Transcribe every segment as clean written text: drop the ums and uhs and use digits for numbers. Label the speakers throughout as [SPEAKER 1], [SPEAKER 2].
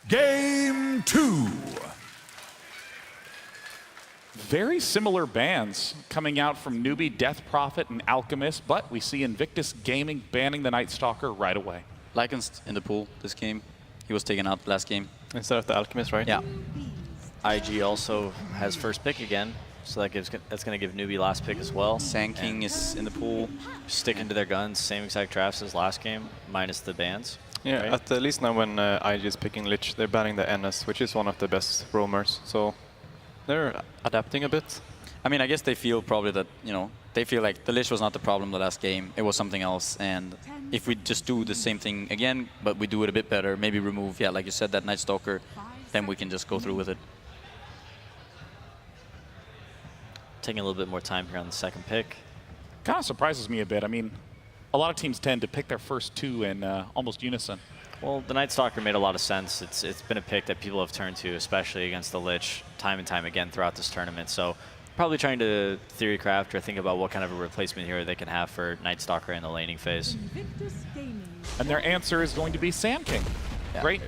[SPEAKER 1] Game 2.
[SPEAKER 2] Very similar bans coming out from Newbee, Death Prophet, and Alchemist, but we see Invictus Gaming banning the Night Stalker right away.
[SPEAKER 3] Lycan's in the pool this game. He was taken out last game.
[SPEAKER 4] Instead of the Alchemist, right?
[SPEAKER 3] Yeah.
[SPEAKER 5] IG also has first pick again, so that's going to give Newbee last pick as well.
[SPEAKER 3] Sand King is in the pool.
[SPEAKER 5] Sticking to their guns, same exact drafts as last game, minus the bans.
[SPEAKER 4] Yeah,
[SPEAKER 5] right?
[SPEAKER 4] at least now when IG is picking Lich, they're banning the NS, which is one of the best roamers. So they're adapting a bit.
[SPEAKER 3] I mean, I guess they feel probably that, they feel like the Lich was not the problem the last game. It was something else. And if we just do the same thing again, but we do it a bit better, maybe remove, yeah, like you said, that Night Stalker, then we can just go through with it.
[SPEAKER 5] Taking a little bit more time here on the second pick.
[SPEAKER 2] Kind of surprises me a bit. I mean, a lot of teams tend to pick their first two in almost unison.
[SPEAKER 5] Well, the Night Stalker made a lot of sense. It's been a pick that people have turned to, especially against the Lich, time and time again throughout this tournament. So probably trying to theory craft or think about what kind of a replacement hero they can have for Night Stalker in the laning phase.
[SPEAKER 2] And their answer is going to be Sand King.
[SPEAKER 3] Yeah,
[SPEAKER 2] Great.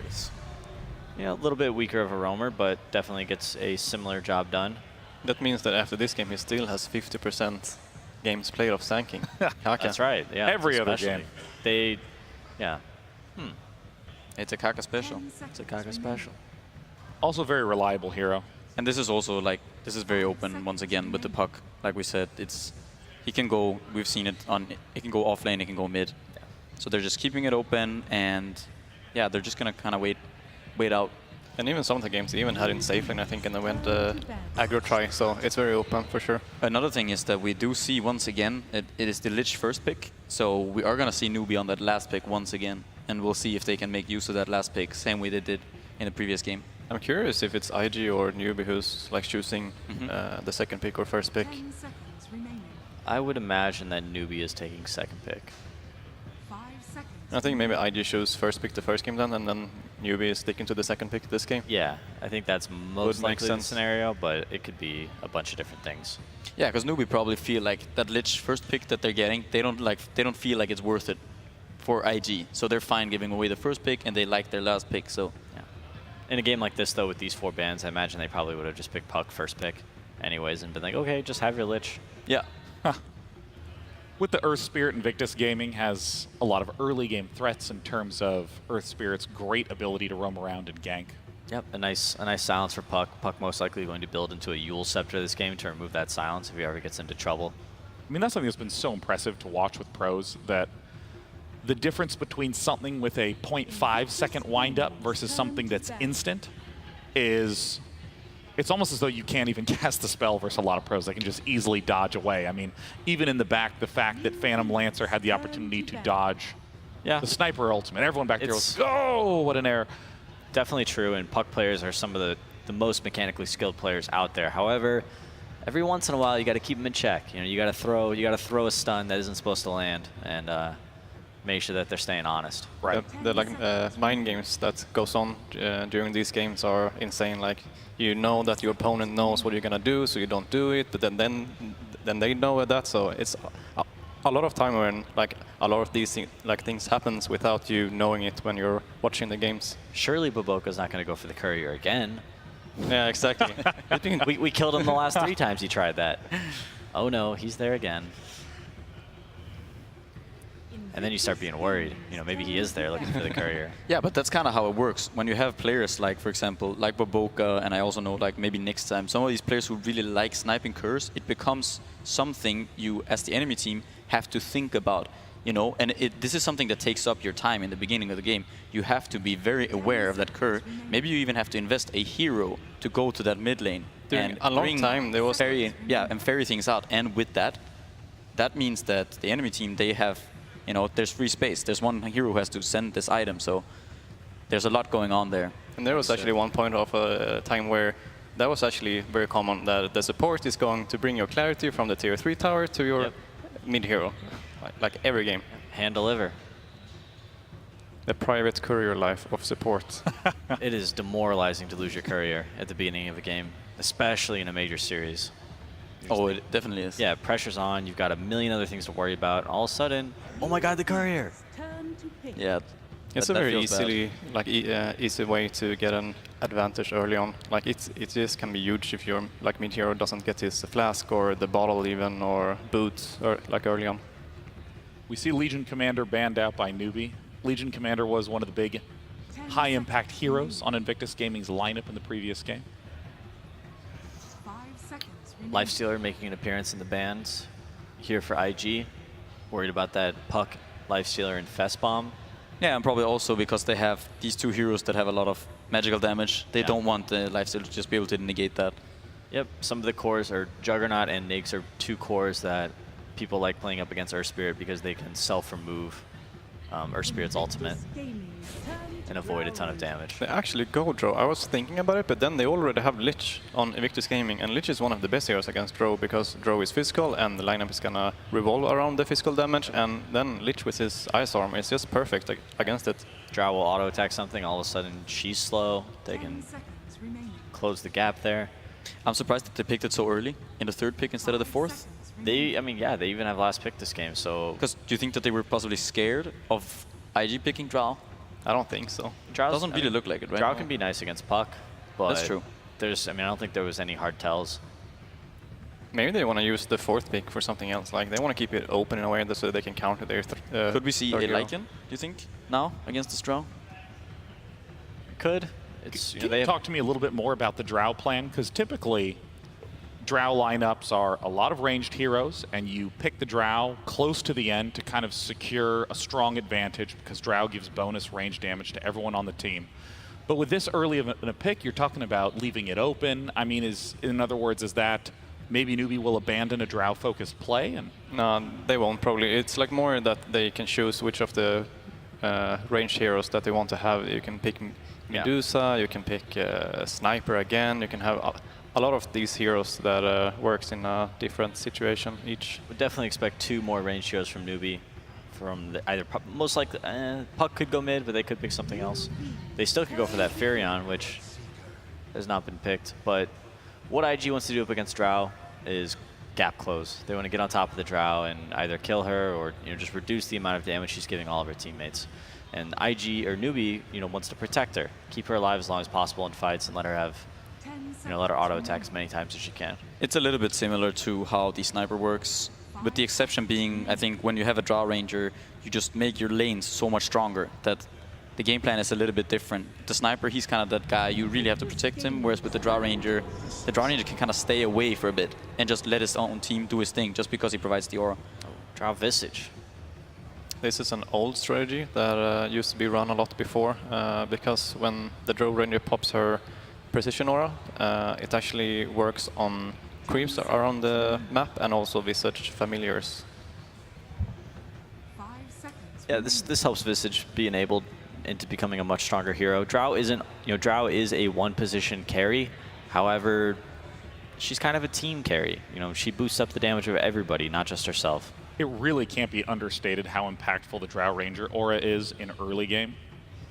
[SPEAKER 5] Yeah, a little bit weaker of a roamer, but definitely gets a similar job done.
[SPEAKER 4] That means that after this game, he still has 50% games played of Sand King.
[SPEAKER 5] That's right. Yeah,
[SPEAKER 2] Every other
[SPEAKER 5] especially.
[SPEAKER 2] game.
[SPEAKER 5] Yeah.
[SPEAKER 3] It's a Kaka special.
[SPEAKER 5] It's a Kaka special.
[SPEAKER 2] Also very reliable hero.
[SPEAKER 3] And this is also like, this is very open once again with the puck. Like we said, he can go, we've seen it it can go off lane, it can go mid. So they're just keeping it open and yeah, they're just gonna kind of wait out.
[SPEAKER 4] And even some of the games they even had in safe lane, I think, and they went aggro try, so it's very open for sure.
[SPEAKER 3] Another thing is that we do see once again, it is the Lich first pick. So we are gonna see Newbee on that last pick once again. And we'll see if they can make use of that last pick, same way they did in the previous game.
[SPEAKER 4] I'm curious if it's IG or Newbee who's like choosing the second pick or first pick.
[SPEAKER 5] I would imagine that Newbee is taking second pick.
[SPEAKER 4] I think maybe IG chose first pick the first game then, and then Newbee is sticking to the second pick this game.
[SPEAKER 5] Yeah, I think that's most likely the
[SPEAKER 4] sense.
[SPEAKER 5] scenario, but it could be a bunch of different things.
[SPEAKER 3] Yeah, because Newbee probably feel like that Lich first pick that they're getting, they don't feel like it's worth it for IG. So they're fine giving away the first pick and they like their last pick, so.
[SPEAKER 5] Yeah. In a game like this though, with these 4 bans, I imagine they probably would have just picked Puck first pick anyways and been like, okay, just have your Lich.
[SPEAKER 3] Yeah.
[SPEAKER 2] With the Earth Spirit, Invictus Gaming has a lot of early game threats in terms of Earth Spirit's great ability to roam around and gank.
[SPEAKER 5] Yep, a nice silence for Puck. Puck most likely going to build into a Yule Scepter this game to remove that silence if he ever gets into trouble.
[SPEAKER 2] I mean, that's something that's been so impressive to watch with pros, that the difference between something with a 0.5 second windup versus something that's instant is, it's almost as though you can't even cast the spell versus a lot of pros. They can just easily dodge away. I mean, even in the back, the fact that Phantom Lancer had the opportunity to dodge the Sniper ultimate. Everyone back there was, oh, what an error.
[SPEAKER 5] Definitely true, and Puck players are some of the most mechanically skilled players out there. However, every once in a while you got to keep them in check. You know, you got to throw a stun that isn't supposed to land, and make sure that they're staying honest.
[SPEAKER 2] Right.
[SPEAKER 4] The mind games that goes on during these games are insane. Like, you know that your opponent knows what you're gonna do, so you don't do it. But then they know that, so it's a lot of time when a lot of these things happens without you knowing it when you're watching the games.
[SPEAKER 5] Surely Boboka's not going to go for the courier again.
[SPEAKER 4] Yeah, exactly.
[SPEAKER 5] we killed him the last 3 times he tried that. Oh no, he's there again. And then you start being worried. You know, maybe he is there looking for the courier.
[SPEAKER 3] Yeah, but that's kind of how it works. When you have players like, for example, like Boboka, and I also know like maybe next time, some of these players who really like sniping curse, it becomes something you, as the enemy team, have to think about. You know, and this is something that takes up your time in the beginning of the game. You have to be very aware of that curve. Maybe you even have to invest a hero to go to that mid lane.
[SPEAKER 4] During a long time, there was
[SPEAKER 3] ferry things out. And with that, that means that the enemy team, they have, you know, there's free space. There's one hero who has to send this item, so there's a lot going on there.
[SPEAKER 4] And there was actually one point of a time where that was actually very common, that the support is going to bring your clarity from the tier 3 tower to your mid hero. Like every game.
[SPEAKER 5] Hand deliver.
[SPEAKER 4] The private courier life of support.
[SPEAKER 5] It is demoralizing to lose your courier at the beginning of a game, especially in a major series.
[SPEAKER 3] Oh, it definitely is.
[SPEAKER 5] Yeah, pressure's on. You've got a million other things to worry about. All of a sudden, oh my god, the courier.
[SPEAKER 3] Yeah.
[SPEAKER 4] It's
[SPEAKER 3] That
[SPEAKER 4] a very
[SPEAKER 3] feels bad.
[SPEAKER 4] easy way to get an advantage early on. Like it just can be huge if your like mid hero doesn't get his flask or the bottle even or boots or like early on.
[SPEAKER 2] We see Legion Commander banned out by Newbee. Legion Commander was one of the big high-impact heroes on Invictus Gaming's lineup in the previous game.
[SPEAKER 5] Lifestealer making an appearance in the bans here for IG. Worried about that Puck, Lifestealer, and Fest Bomb.
[SPEAKER 3] Yeah, and probably also because they have these two heroes that have a lot of magical damage. They don't want the lifesteal to just be able to negate that.
[SPEAKER 5] Yep, some of the cores are Juggernaut and Nix are two cores that people like playing up against Earth Spirit because they can self-remove Earth Spirit's ultimate and avoid a ton of damage.
[SPEAKER 4] They actually go Drow. I was thinking about it, but then they already have Lich on Invictus Gaming, and Lich is one of the best heroes against Drow because Drow is physical and the lineup is gonna revolve around the physical damage, and then Lich with his Ice Arm is just perfect against it.
[SPEAKER 5] Drow will auto-attack something, all of a sudden she's slow, they can close the gap there.
[SPEAKER 3] I'm surprised that they picked it so early in the third pick instead of the fourth.
[SPEAKER 5] I mean, yeah, they even have last pick this game, so...
[SPEAKER 3] Because do you think that they were possibly scared of IG picking Drow?
[SPEAKER 4] I don't think so.
[SPEAKER 3] Doesn't really look like it, right?
[SPEAKER 5] Drow can be nice against Puck, but
[SPEAKER 3] That's true.
[SPEAKER 5] I mean, I don't think there was any hard tells.
[SPEAKER 4] Maybe they want to use the fourth pick for something else. Like they want to keep it open in a way so they can counter their.
[SPEAKER 3] Could we see a
[SPEAKER 4] third hero.
[SPEAKER 3] Lycan, do you think, now against this Drow?
[SPEAKER 5] Could. It's,
[SPEAKER 2] Can you talk to me a little bit more about the Drow plan? Because typically, Drow lineups are a lot of ranged heroes, and you pick the Drow close to the end to kind of secure a strong advantage because Drow gives bonus range damage to everyone on the team. But with this early in a pick, you're talking about leaving it open. I mean, in other words, is that maybe Newbee will abandon a Drow-focused play? And
[SPEAKER 4] No, they won't probably. It's like more that they can choose which of the ranged heroes that they want to have. You can pick Medusa, you can pick Sniper again, you can have a lot of these heroes that works in a different situation each.
[SPEAKER 5] Would definitely expect 2 more range heroes from Newbee. From most likely, Puck could go mid, but they could pick something else. They still could go for that Furion, which has not been picked. But what IG wants to do up against Drow is gap close. They want to get on top of the Drow and either kill her or just reduce the amount of damage she's giving all of her teammates. And IG or Newbee, wants to protect her, keep her alive as long as possible in fights, and let her have, let her auto attack as many times as she can.
[SPEAKER 3] It's a little bit similar to how the Sniper works, with the exception being, I think, when you have a Drow Ranger, you just make your lanes so much stronger that the game plan is a little bit different. The Sniper, he's kind of that guy, you really have to protect him, whereas with the Drow Ranger can kind of stay away for a bit and just let his own team do his thing just because he provides the aura.
[SPEAKER 5] Drow Visage.
[SPEAKER 4] This is an old strategy that used to be run a lot before, because when the Drow Ranger pops her Precision Aura, it actually works on creeps around the map and also Visage familiars.
[SPEAKER 5] Yeah, this helps Visage be enabled into becoming a much stronger hero. Drow isn't, Drow is a one-position carry. However, she's kind of a team carry. She boosts up the damage of everybody, not just herself.
[SPEAKER 2] it really can't be understated how impactful the Drow Ranger aura is in early game.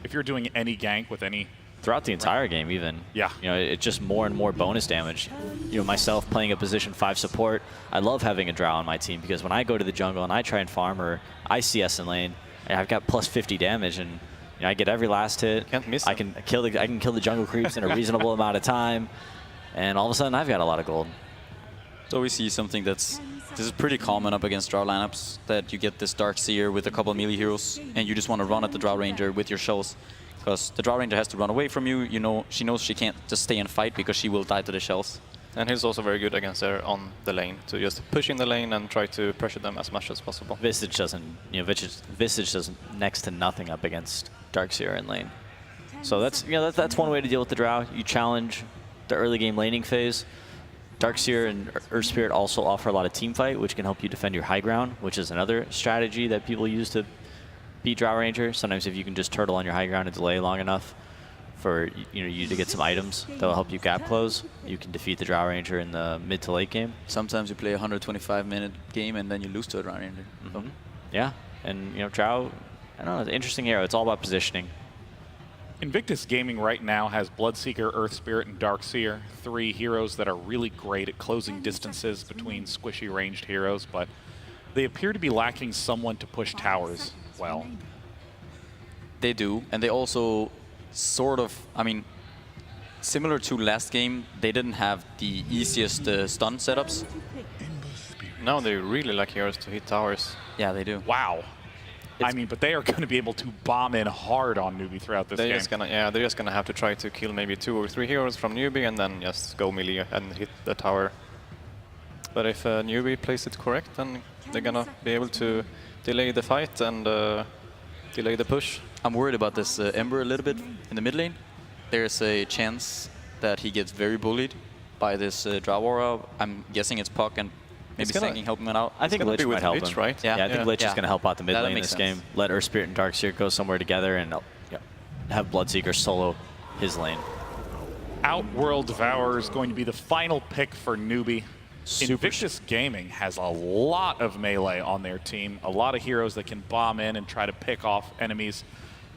[SPEAKER 2] If you're doing any gank with any...
[SPEAKER 5] Throughout the entire game, even.
[SPEAKER 2] Yeah.
[SPEAKER 5] It's just more and more bonus damage. Myself playing a position 5 support, I love having a Drow on my team because when I go to the jungle and I try and farm or I CS in lane, I've got plus 50 damage and I get every last hit.
[SPEAKER 4] Can't miss
[SPEAKER 5] I can kill the jungle creeps in a reasonable amount of time, and all of a sudden I've got a lot of gold.
[SPEAKER 3] So we see something this is pretty common up against Drow lineups, that you get this Dark Seer with a couple of melee heroes, and you just want to run at the Drow Ranger with your shells. Because the Drow Ranger has to run away from you, she knows she can't just stay and fight because she will die to the shells.
[SPEAKER 4] And he's also very good against her on the lane, to just push in the lane and try to pressure them as much as possible.
[SPEAKER 5] Visage doesn't, Visage does next to nothing up against Darkseer in lane. So that's one way to deal with the Drow. You challenge the early game laning phase. Darkseer and Earth Spirit also offer a lot of team fight, which can help you defend your high ground, which is another strategy that people use to beat Drow Ranger. Sometimes if you can just turtle on your high ground and delay long enough for you to get some items that will help you gap close, you can defeat the Drow Ranger in the mid to late game.
[SPEAKER 3] Sometimes you play a 125-minute game and then you lose to a Drow Ranger.
[SPEAKER 5] Mm-hmm. Yeah, and Drow, I don't know, it's an interesting hero. It's all about positioning.
[SPEAKER 2] Invictus Gaming right now has Bloodseeker, Earth Spirit, and Darkseer, 3 heroes that are really great at closing distances between squishy ranged heroes, but they appear to be lacking someone to push towers well.
[SPEAKER 3] They do, and they also sort of, I mean, similar to last game, they didn't have the easiest stun setups.
[SPEAKER 4] No, they really like heroes to hit towers.
[SPEAKER 3] Yeah, they do.
[SPEAKER 2] Wow. I mean, but they are going to be able to bomb in hard on Newbee throughout this game.
[SPEAKER 4] They're just gonna have to try to kill maybe 2 or 3 heroes from Newbee and then just go melee and hit the tower. But if Newbee plays it correct, then they're gonna be able to delay the fight and delay the push.
[SPEAKER 3] I'm worried about this Ember a little bit in the mid lane. There's a chance that he gets very bullied by this Drow Aura. I'm guessing it's Puck and maybe Sanging helping him out.
[SPEAKER 5] I think Lich might help him.
[SPEAKER 4] Right?
[SPEAKER 5] Yeah, I think Lich is going to help out the mid
[SPEAKER 3] That
[SPEAKER 5] lane
[SPEAKER 3] makes
[SPEAKER 5] this
[SPEAKER 3] sense.
[SPEAKER 5] game. Let Earth Spirit and Darkseer go somewhere together and have Bloodseeker solo his lane.
[SPEAKER 2] Outworld Devourer is going to be the final pick for Newbee. Invictus Gaming has a lot of melee on their team, a lot of heroes that can bomb in and try to pick off enemies,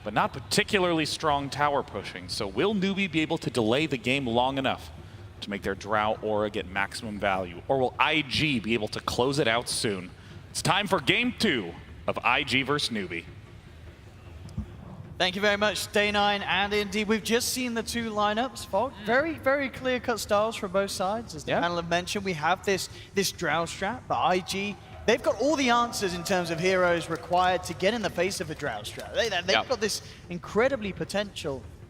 [SPEAKER 2] but not particularly strong tower pushing. So will Newbee be able to delay the game long enough to make their Drow Aura get maximum value? Or will IG be able to close it out soon? It's time for Game 2 of IG versus Newbee.
[SPEAKER 6] Thank you very much, Day9. And indeed, we've just seen the 2 lineups, Fog. Very, very clear-cut styles from both sides. As the panel have mentioned, we have this Drow strat, but IG, they've got all the answers in terms of heroes required to get in the face of a Drow strat. They've got this incredibly potent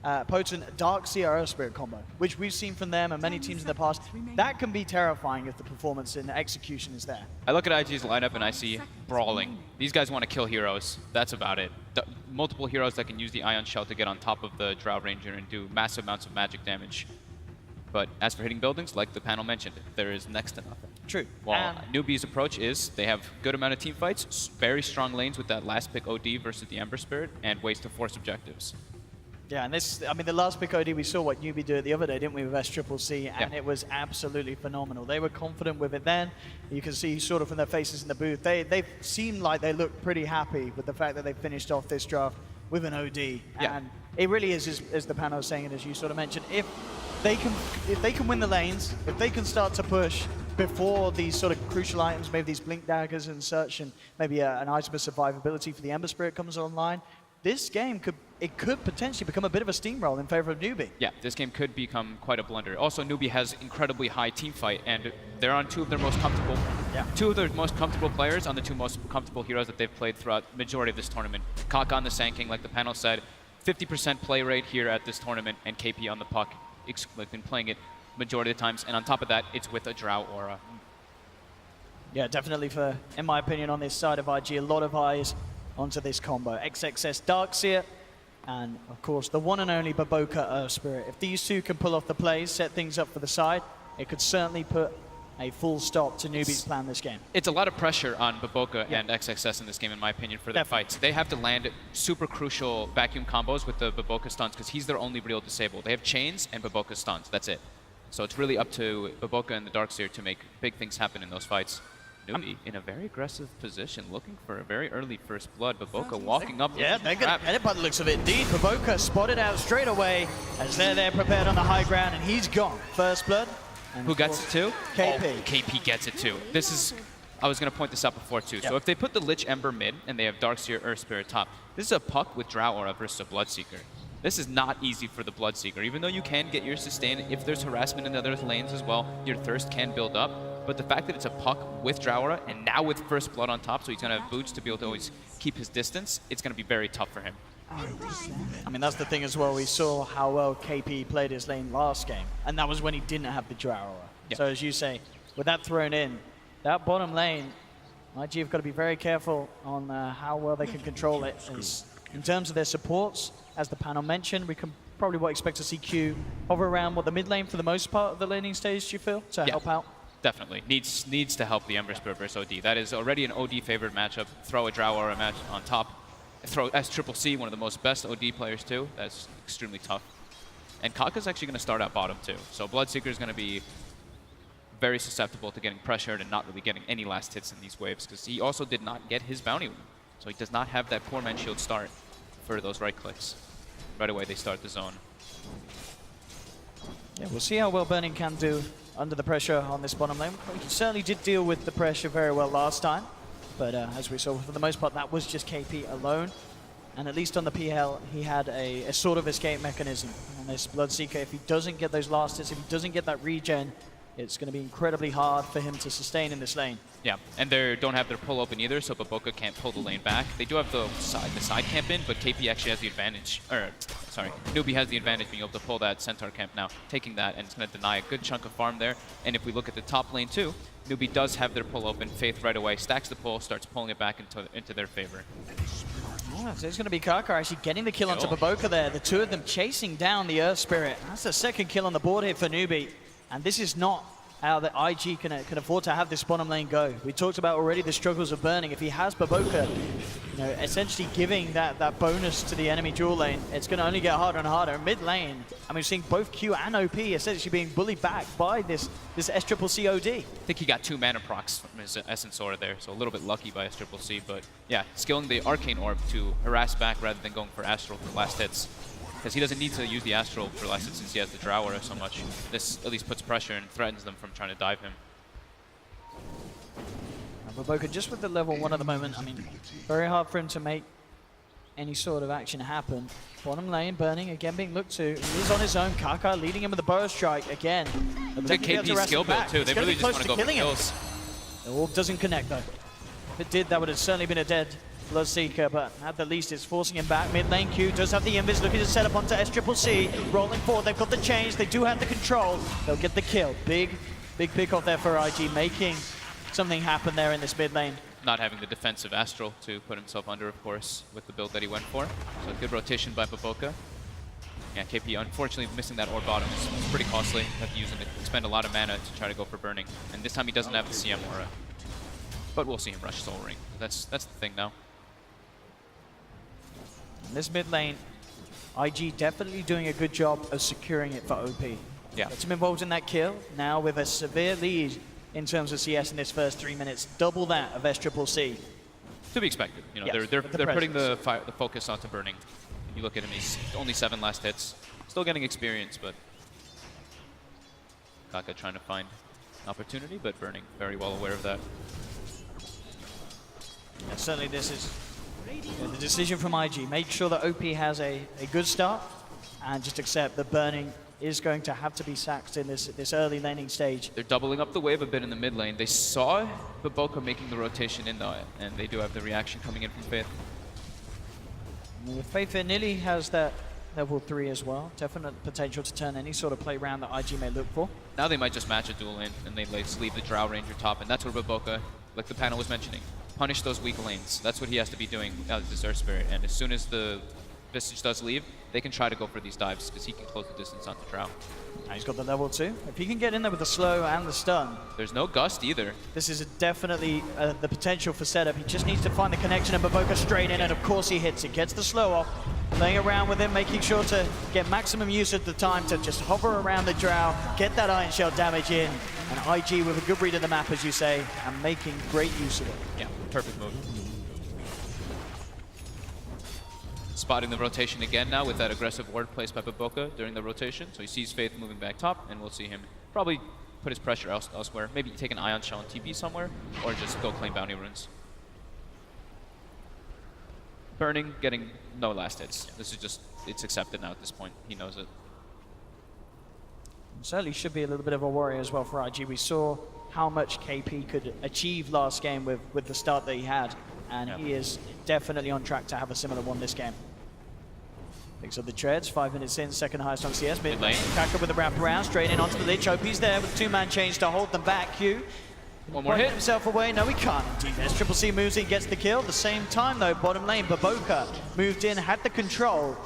[SPEAKER 6] Darkseer Earth Spirit combo, which we've seen from them and many teams in the past. That can be terrifying if the performance and execution is there.
[SPEAKER 7] I look at IG's lineup and I see brawling. These guys want to kill heroes. That's about it. Multiple heroes that can use the Ion Shell to get on top of the Drow Ranger and do massive amounts of magic damage. But as for hitting buildings, like the panel mentioned, there is next to nothing.
[SPEAKER 6] True.
[SPEAKER 7] While Newbee's approach is they have good amount of team fights, very strong lanes with that last pick OD versus the Ember Spirit, and ways to force objectives.
[SPEAKER 6] Yeah, and this, I mean, the last pick OD, we saw what Newbee did the other day, didn't we, with SCCC, and it was absolutely phenomenal. They were confident with it then. You can see sort of from their faces in the booth, they seemed like they looked pretty happy with the fact that they finished off this draft with an OD. And it really is, as the panel was saying, and as you sort of mentioned, if they can win the lanes, if they can start to push before these sort of crucial items, maybe these Blink Daggers and such, and maybe an item of survivability for the Ember Spirit comes online, this game could potentially become a bit of a steamroll in favor of Newbee.
[SPEAKER 7] Yeah, this game could become quite a blunder. Also, Newbee has incredibly high team fight, and they're on 2 of their most comfortable, 2 of their most comfortable players on the 2 most comfortable heroes that they've played throughout the majority of this tournament. Kaka on the Sand King, like the panel said, 50% play rate here at this tournament, and KP on the Puck, like been playing it majority of the times, and on top of that, it's with a Drow Aura.
[SPEAKER 6] Yeah, definitely in my opinion, on this side of IG, a lot of eyes onto this combo. XXS Darkseer, and of course the one and only Baboka Earth Spirit. If these 2 can pull off the plays, set things up for the side, it could certainly put a full stop to Newbee's plan this game.
[SPEAKER 7] It's a lot of pressure on Baboka and XXS in this game, in my opinion, for their fights. They have to land super crucial vacuum combos with the Baboka stuns because he's their only real disable. They have chains and Baboka stuns, that's it. So it's really up to Baboka and the Darkseer to make big things happen in those fights. Newbee in a very aggressive position, looking for a very early first blood. Baboka walking up.
[SPEAKER 6] Yeah, they're going to get it by the looks of it. Indeed, Baboka spotted out straight away as they're there prepared on the high ground, and he's gone. First blood. And
[SPEAKER 7] who gets it too?
[SPEAKER 6] KP.
[SPEAKER 7] Oh, KP gets it too. This is, I was going to point this out before too. So if they put the Lich Ember mid and they have Darkseer Earth Spirit top, this is a Puck with Drow Aura versus a Bloodseeker. This is not easy for the Bloodseeker. Even though you can get your sustain, if there's harassment in the other lanes as well, your thirst can build up. But the fact that it's a Puck with Drow Aura and now with First Blood on top, so he's going to have boots to be able to always keep his distance, it's going to be very tough for him.
[SPEAKER 6] I mean, that's the thing as well. We saw how well KP played his lane last game, and that was when he didn't have the Drow Aura. So as you say, with that thrown in, that bottom lane, IG have got to be very careful on how well they can control it. As in terms of their supports, as the panel mentioned, we can probably expect to see Q hover around the mid lane for the most part of the laning stage, do you feel, to help out?
[SPEAKER 7] Definitely. Needs to help the Ember Spirit versus OD. That is already an OD favored matchup. Throw a Drow Aura match on top. Throw SCCC, one of the most best OD players too. That's extremely tough. And Kaka's actually going to start at bottom too. So Bloodseeker is going to be very susceptible to getting pressured and not really getting any last hits in these waves because he also did not get his bounty. So he does not have that poor man shield start for those right clicks. Right away they start the zone.
[SPEAKER 6] Yeah, we'll see how well Burning can do under the pressure on this bottom lane. He certainly did deal with the pressure very well last time, but as we saw, for the most part, that was just KP alone. And at least on the PL, he had a sort of escape mechanism on this Bloodseeker. If he doesn't get those last hits, if he doesn't get that regen, it's going to be incredibly hard for him to sustain in this lane.
[SPEAKER 7] Yeah, and they don't have their pull open either, so Baboka can't pull the lane back. They do have the side camp in, but KP actually has the advantage, or sorry, Newbee has the advantage being able to pull that Centaur camp now, taking that, and it's going to deny a good chunk of farm there. And if we look at the top lane too, Newbee does have their pull open, Faith right away, stacks the pull, starts pulling it back into their favor.
[SPEAKER 6] Yeah, so it's going to be Kaka actually getting the kill onto Baboka there. The two of them chasing down the Earth Spirit. That's the second kill on the board here for Newbee. And this is not how the IG can afford to have this bottom lane go. We talked about already the struggles of burning. If he has Baboka, essentially giving that bonus to the enemy dual lane, it's going to only get harder and harder. Mid lane, I mean, we're seeing both Q and OP essentially being bullied back by this SCCC OD.
[SPEAKER 7] I think he got 2 mana procs from his Essence Aura there, so a little bit lucky by SCCC, but yeah, skilling the Arcane Orb to harass back rather than going for Astral for last hits. Because he doesn't need to use the Astral for last hits since he has the Drow Aura so much. This at least puts pressure and threatens them from trying to dive him.
[SPEAKER 6] Baboka just with the level 1 at the moment, I mean, very hard for him to make any sort of action happen. Bottom lane, Burning, again being looked to. He is on his own. Kaka leading him with the Bow Strike again.
[SPEAKER 7] Good KP skill build too. They really just want to go for kills.
[SPEAKER 6] The orb doesn't connect though. If it did, that would have certainly been a dead Bloodseeker, but at the least it's forcing him back. Mid lane Q does have the invis, looking to set up onto SCCC. Rolling forward, they've got the change, they do have the control. They'll get the kill. Big pick off there for IG, making something happen there in this mid lane.
[SPEAKER 7] Not having the defensive Astral to put himself under, of course, with the build that he went for. So good rotation by Baboka. Yeah, KP unfortunately missing that orb bottom is pretty costly. Have to use him to expend a lot of mana to try to go for burning. And this time he doesn't have the CM aura. But we'll see him rush Soul Ring. That's the thing now.
[SPEAKER 6] In this mid lane, IG definitely doing a good job of securing it for OP.
[SPEAKER 7] Yeah.
[SPEAKER 6] Gets him involved in that kill, now with a severe lead in terms of CS in this first 3 minutes, double that of SCCC.
[SPEAKER 7] To be expected. You know,
[SPEAKER 6] Yes,
[SPEAKER 7] they're
[SPEAKER 6] with the
[SPEAKER 7] putting the focus onto burning. You look at him, he's only 7 last hits. Still getting experience, but Kaka trying to find an opportunity, but burning very well aware of that.
[SPEAKER 6] Yeah, certainly this is the decision from IG. Make sure that OP has a good start and just accept that burning is going to have to be sacked in this early laning stage.
[SPEAKER 7] They're doubling up the wave a bit in the mid lane. They saw Baboka making the rotation in though, and they do have the reaction coming in from Faith.
[SPEAKER 6] With Faith, it nearly has that level 3 as well. Definite potential to turn any sort of play round that IG may look for.
[SPEAKER 7] Now they might just match a duel lane, and they leave the Drow Ranger top, and that's where Baboka, like the panel was mentioning, punish those weak lanes. That's what he has to be doing out of this Earth Spirit, and as soon as the Visage does leave, they can try to go for these dives, because he can close the distance onto Drow.
[SPEAKER 6] Now he's got the level 2. If he can get in there with the slow and the stun,
[SPEAKER 7] There's no Gust either.
[SPEAKER 6] this is definitely the potential for setup. He just needs to find the connection, and Baboka straight in, and of course he hits it. Gets the slow off, playing around with him, making sure to get maximum use of the time to just hover around the Drow, get that Iron Shell damage in, and IG with a good read of the map, as you say, and making great use of it.
[SPEAKER 7] Yeah, perfect move. Spotting the rotation again now with that aggressive ward placed by Baboka during the rotation. So he sees Faith moving back top, and we'll see him probably put his pressure elsewhere. Maybe take an Ion Shell and TP somewhere, or just go claim Bounty Runes. Burning, getting no last hits. This is just, it's accepted now at this point. He knows it.
[SPEAKER 6] Certainly should be a little bit of a worry as well for IG. We saw how much KP could achieve last game with the start that he had, and he is definitely on track to have a similar one this game. Picks up the treads, 5 minutes in, second highest on CS. Mid lane. Kaka with the wrap around, straight in onto the Lich. OP's there with 2-man change to hold them back. Q.
[SPEAKER 7] One more hit.
[SPEAKER 6] Himself away. No, he can't. SCCC moves in, gets the kill. The same time though, bottom lane, Baboka moved in, had the control,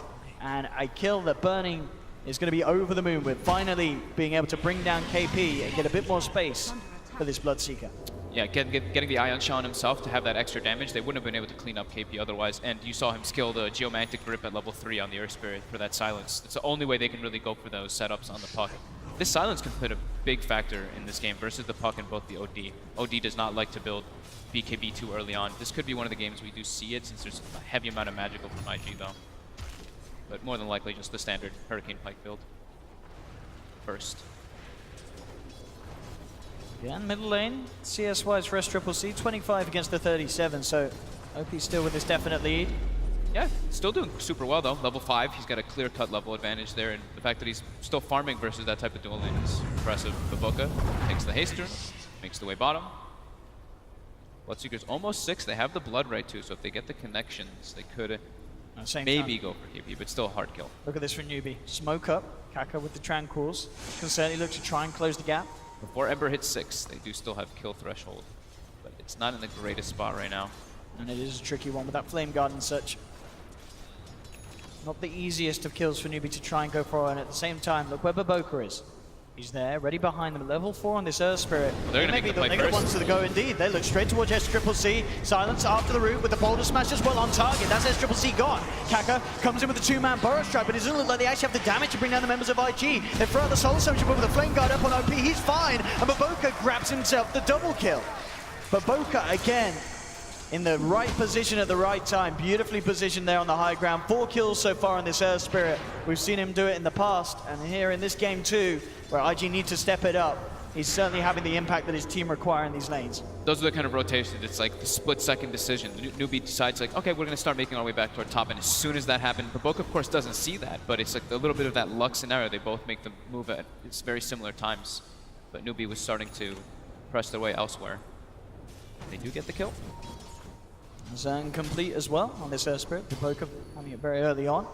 [SPEAKER 6] and a kill that Burning is going to be over the moon with, finally being able to bring down KP and get a bit more space for this Bloodseeker.
[SPEAKER 7] Yeah, getting the Ion Shell on himself to have that extra damage. They wouldn't have been able to clean up KP otherwise. And you saw him skill the Geomantic Grip at level 3 on the Earth Spirit for that silence. It's the only way they can really go for those setups on the puck. This silence can play a big factor in this game versus the puck and both the OD. OD does not like to build BKB too early on. This could be one of the games we do see it, since there's a heavy amount of magical from IG though. But more than likely just the standard Hurricane Pike build first.
[SPEAKER 6] Yeah, middle lane, CS-wise for SCCC, 25 against the 37, so OP still with this definite lead.
[SPEAKER 7] Yeah, still doing super well though. Level 5, he's got a clear-cut level advantage there, and the fact that he's still farming versus that type of dual lane is impressive. Baboka takes the haste turn, makes the way bottom. Bloodseeker's almost 6. They have the blood right too, so if they get the connections, they could maybe go for KP, but still a hard kill.
[SPEAKER 6] Look at this from Newbee. Smoke up. Kaka with the Tranquils. Can certainly look to try and close the gap.
[SPEAKER 7] Before Ember hits 6, they do still have kill threshold, but it's not in the greatest spot right now.
[SPEAKER 6] And it is a tricky one with that Flame Guard and such. Not the easiest of kills for Newbee to try and go for, and at the same time, look where Baboka is. He's there, ready behind them, level 4 on this Earth Spirit.
[SPEAKER 7] Well, they're going to make the play
[SPEAKER 6] first. Ones to the go indeed. They look straight towards S-Triple-C. Silence after the root with the Boulder Smash as well on target. That's S-Triple-C gone. Kaka comes in with a 2-man Burrow Strike, but it doesn't look like they actually have the damage to bring down the members of IG. They throw out the Soul Soldier, but with the Flame Guard up on OP, he's fine. And Baboka grabs himself the double kill. Baboka again in the right position at the right time. Beautifully positioned there on the high ground. 4 kills so far in this Earth Spirit. We've seen him do it in the past, and here in this game too, where IG need to step it up. He's certainly having the impact that his team require in these lanes.
[SPEAKER 7] Those are the kind of rotations. It's like the split-second decision. Newbee decides like, okay, we're going to start making our way back toward top, and as soon as that happens, Baboka of course doesn't see that, but it's like a little bit of that luck scenario. They both make the move at it's very similar times, but Newbee was starting to press their way elsewhere. They do get the kill.
[SPEAKER 6] Zone complete as well on this Earth Spirit. Baboka having it very early on.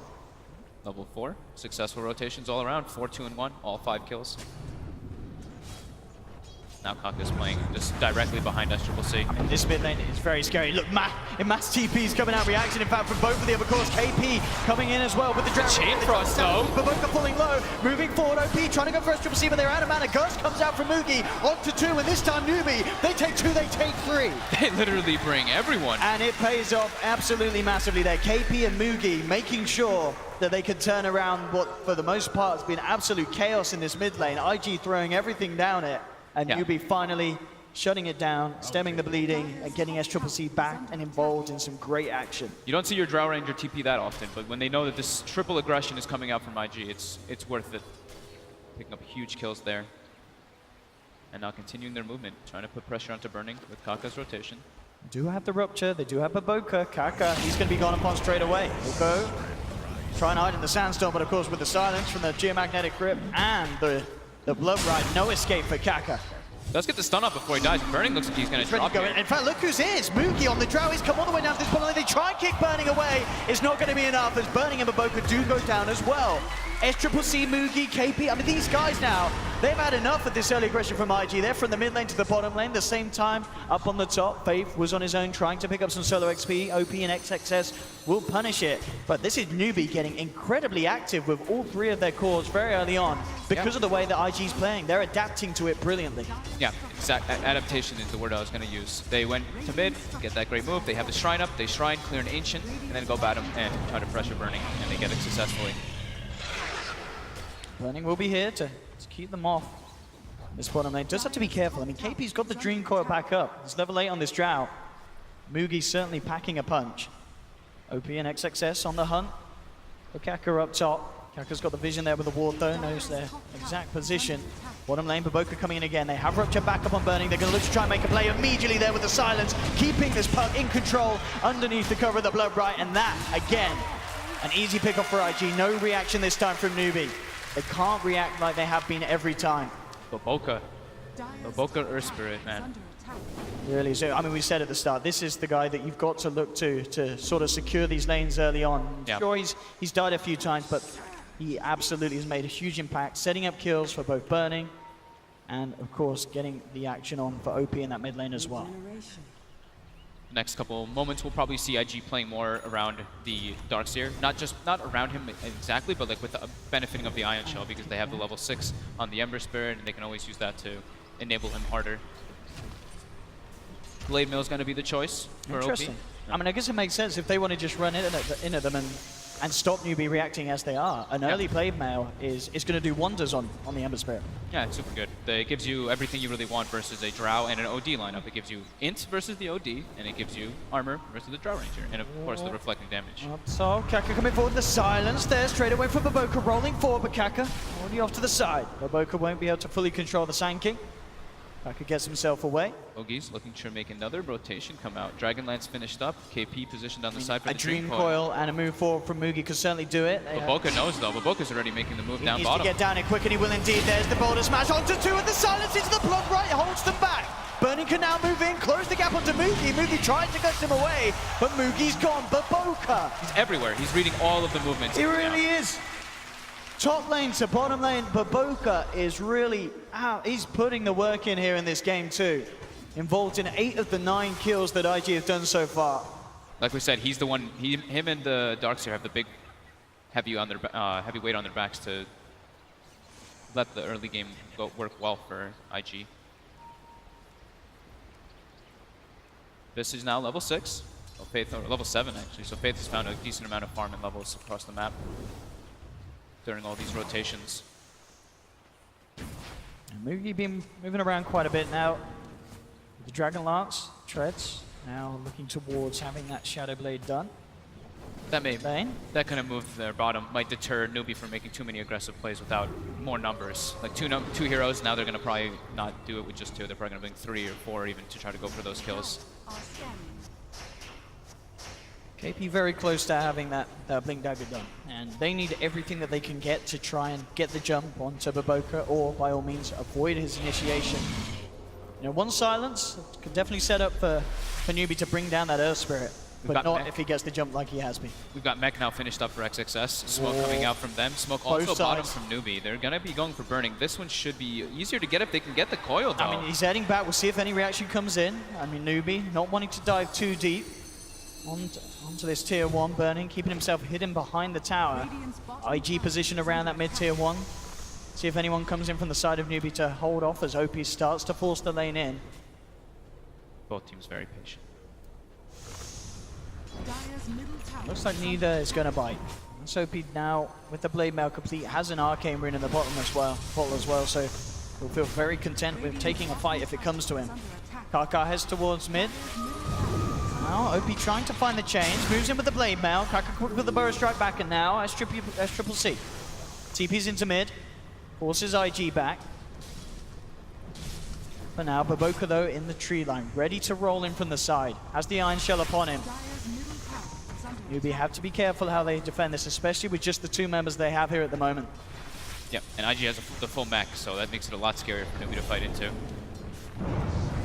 [SPEAKER 7] Level 4, successful rotations all around. 4, 2, and 1, all 5 kills. Now Kaka's playing just directly behind S-Triple-C.
[SPEAKER 6] I mean, this mid lane is very scary. Look, Mass TP's coming out reaction, in fact, from both of them. Of course, KP coming in as well with the Dragon.
[SPEAKER 7] Chain Frost, though.
[SPEAKER 6] Baboka pulling low, moving forward, OP, trying to go for S-Triple-C, but they're out of mana. Ghost comes out from Mugi, on to 2, and this time Newbee, they take 2, they take 3.
[SPEAKER 7] They literally bring everyone.
[SPEAKER 6] And it pays off absolutely massively there. KP and Mugi making sure that they could turn around what, for the most part, has been absolute chaos in this mid lane. IG throwing everything down it. And Newbee finally shutting it down, stemming the bleeding, and getting S-Triple-C back and involved in some great action.
[SPEAKER 7] You don't see your Drow Ranger TP that often, but when they know that this triple aggression is coming out from IG, it's worth it. Picking up huge kills there. And now continuing their movement, trying to put pressure onto Burning with Kaka's rotation.
[SPEAKER 6] They do have the Rupture, they do have Baboka. Kaka, he's going to be gone upon straight away. He'll go, try and hide in the Sandstorm, but of course with the silence from the Geomagnetic Grip and the Blood Ride, no escape for Kaka.
[SPEAKER 7] Let's get the stun up before he dies. Burning looks like he's going to drop here.
[SPEAKER 6] In fact, look who's in. It's Mugi on the Drow. He's come all the way down to this point. They try and kick Burning away. It's not going to be enough as Burning and Baboka do go down as well. S-Triple-C, Mugi, KP. I mean, these guys now, they've had enough of this early aggression from IG. They're from the mid lane to the bottom lane. The same time, up on the top, Faith was on his own trying to pick up some solo XP. OP and XXS will punish it. But this is Newbee getting incredibly active with all 3 of their cores very early on because of the way that IG's playing. They're adapting to it brilliantly.
[SPEAKER 7] Yeah, exact. Adaptation is the word I was going to use. They went to mid, get that great move. They have the Shrine up. They Shrine, clear an Ancient, and then go bottom and try to pressure Burning, and they get it successfully.
[SPEAKER 6] Burning will be here to keep them off this bottom lane. Just have to be careful. I mean, KP's got the Dream Coil back up. It's level 8 on this Drow. Mugi's certainly packing a punch. OP and XXS on the hunt. For Kaka up top. Kaka's got the vision there with the ward though, knows their exact position. Bottom lane, Baboka coming in again. They have Rupture back up on Burning. They're going to look to try and make a play immediately there with the silence, keeping this puck in control underneath the cover of the Blood Right. And that, again, an easy pick up for IG. No reaction this time from Newbee. They can't react like they have been every time.
[SPEAKER 7] Baboka Earth Spirit, man.
[SPEAKER 6] Really, so I mean, we said at the start, this is the guy that you've got to look to sort of secure these lanes early on. Sure, he's died a few times, but he absolutely has made a huge impact, setting up kills for both Burning and, of course, getting the action on for OP in that mid lane as well.
[SPEAKER 7] Next couple moments, we'll probably see IG playing more around the Darkseer. Not around him exactly, but like with the benefiting of the Ion Shell, because they have the level 6 on the Ember Spirit, and they can always use that to enable him harder. Blade Mill is going to be the choice for OP.
[SPEAKER 6] I mean, I guess it makes sense if they want to just run into them and stop Newbee reacting as they are. An early Blade Mail is going to do wonders on the Ember Spirit.
[SPEAKER 7] Yeah, it's super good. It gives you everything you really want versus a Drow and an OD lineup. It gives you Int versus the OD, and it gives you Armor versus the Drow Ranger, and of course the reflecting damage.
[SPEAKER 6] So Kaka coming forward, the silence there, straight away from Baboka, rolling forward, but Kaka already off to the side. Baboka won't be able to fully control the Sand King. Kaka gets himself away.
[SPEAKER 7] Ogie's looking to make another rotation come out. Dragonlance finished up. KP positioned on the side for
[SPEAKER 6] A
[SPEAKER 7] the
[SPEAKER 6] Dream Coil and a move forward from Mugi could certainly do it.
[SPEAKER 7] Baboka knows though. Baboka's already making the move
[SPEAKER 6] He
[SPEAKER 7] down
[SPEAKER 6] needs
[SPEAKER 7] bottom.
[SPEAKER 6] to get down here quick, and he will indeed. There's the boulder smash onto 2, and the silence into the blood right holds them back. Burning can now move in, close the gap onto Mugi. Mugi tries to cut him away, but Mugi's gone. Baboka.
[SPEAKER 7] He's everywhere. He's reading all of the movements.
[SPEAKER 6] He really is. Top lane to bottom lane, Baboka is really out. He's putting the work in here in this game too. Involved in 8 of the 9 kills that IG have done so far.
[SPEAKER 7] Like we said, he's the one. Him and the Darkseer have the big heavy weight on their backs to let the early game work well for IG. This is now level 6. Oh, Faith, or level 7 actually. So Faith has found a decent amount of farm and levels across the map during all these rotations.
[SPEAKER 6] And Mugi been moving around quite a bit now. The Dragon Lance treads now looking towards having that Shadow Blade done.
[SPEAKER 7] That
[SPEAKER 6] Bane.
[SPEAKER 7] that kind of move to their bottom might deter Newbee from making too many aggressive plays without more numbers. Like two heroes, now they're going to probably not do it with just 2. They're probably going to bring 3 or 4 even to try to go for those kills.
[SPEAKER 6] KP very close to having that Blink Dagger done. And they need everything that they can get to try and get the jump onto Baboka, or by all means avoid his initiation. You know, one silence could definitely set up for Newbie to bring down that Earth Spirit. But not if he gets the jump like he has been.
[SPEAKER 7] We've got Mech now finished up for XXS. Smoke coming out from them. Smoke also bottom from Newbee. They're going to be going for burning. This one should be easier to get if they can get the coil though.
[SPEAKER 6] I mean, he's heading back. We'll see if any reaction comes in. I mean, Newbee not wanting to dive too deep onto this tier 1 burning, keeping himself hidden behind the tower. IG position around that mid tier 1. See if anyone comes in from the side of Newbee to hold off as OP starts to force the lane in.
[SPEAKER 7] Both teams very patient.
[SPEAKER 6] Looks like neither is going to bite. OP now, with the Blade Mail complete, has an Arcane Rune in the bottom as well, so he'll feel very content with taking a fight if it comes to him. Kaka heads towards mid. Now OP trying to find the chains, moves in with the Blade Mail. Kaka quick with the Burrow Strike back, and now Triple C. TP's into mid, forces IG back. For now, Baboka though in the tree line, ready to roll in from the side. Has the Iron Shell upon him. Newbee have to be careful how they defend this, especially with just the 2 members they have here at the moment.
[SPEAKER 7] Yep, and IG has the full mech, so that makes it a lot scarier for Newbee to fight into.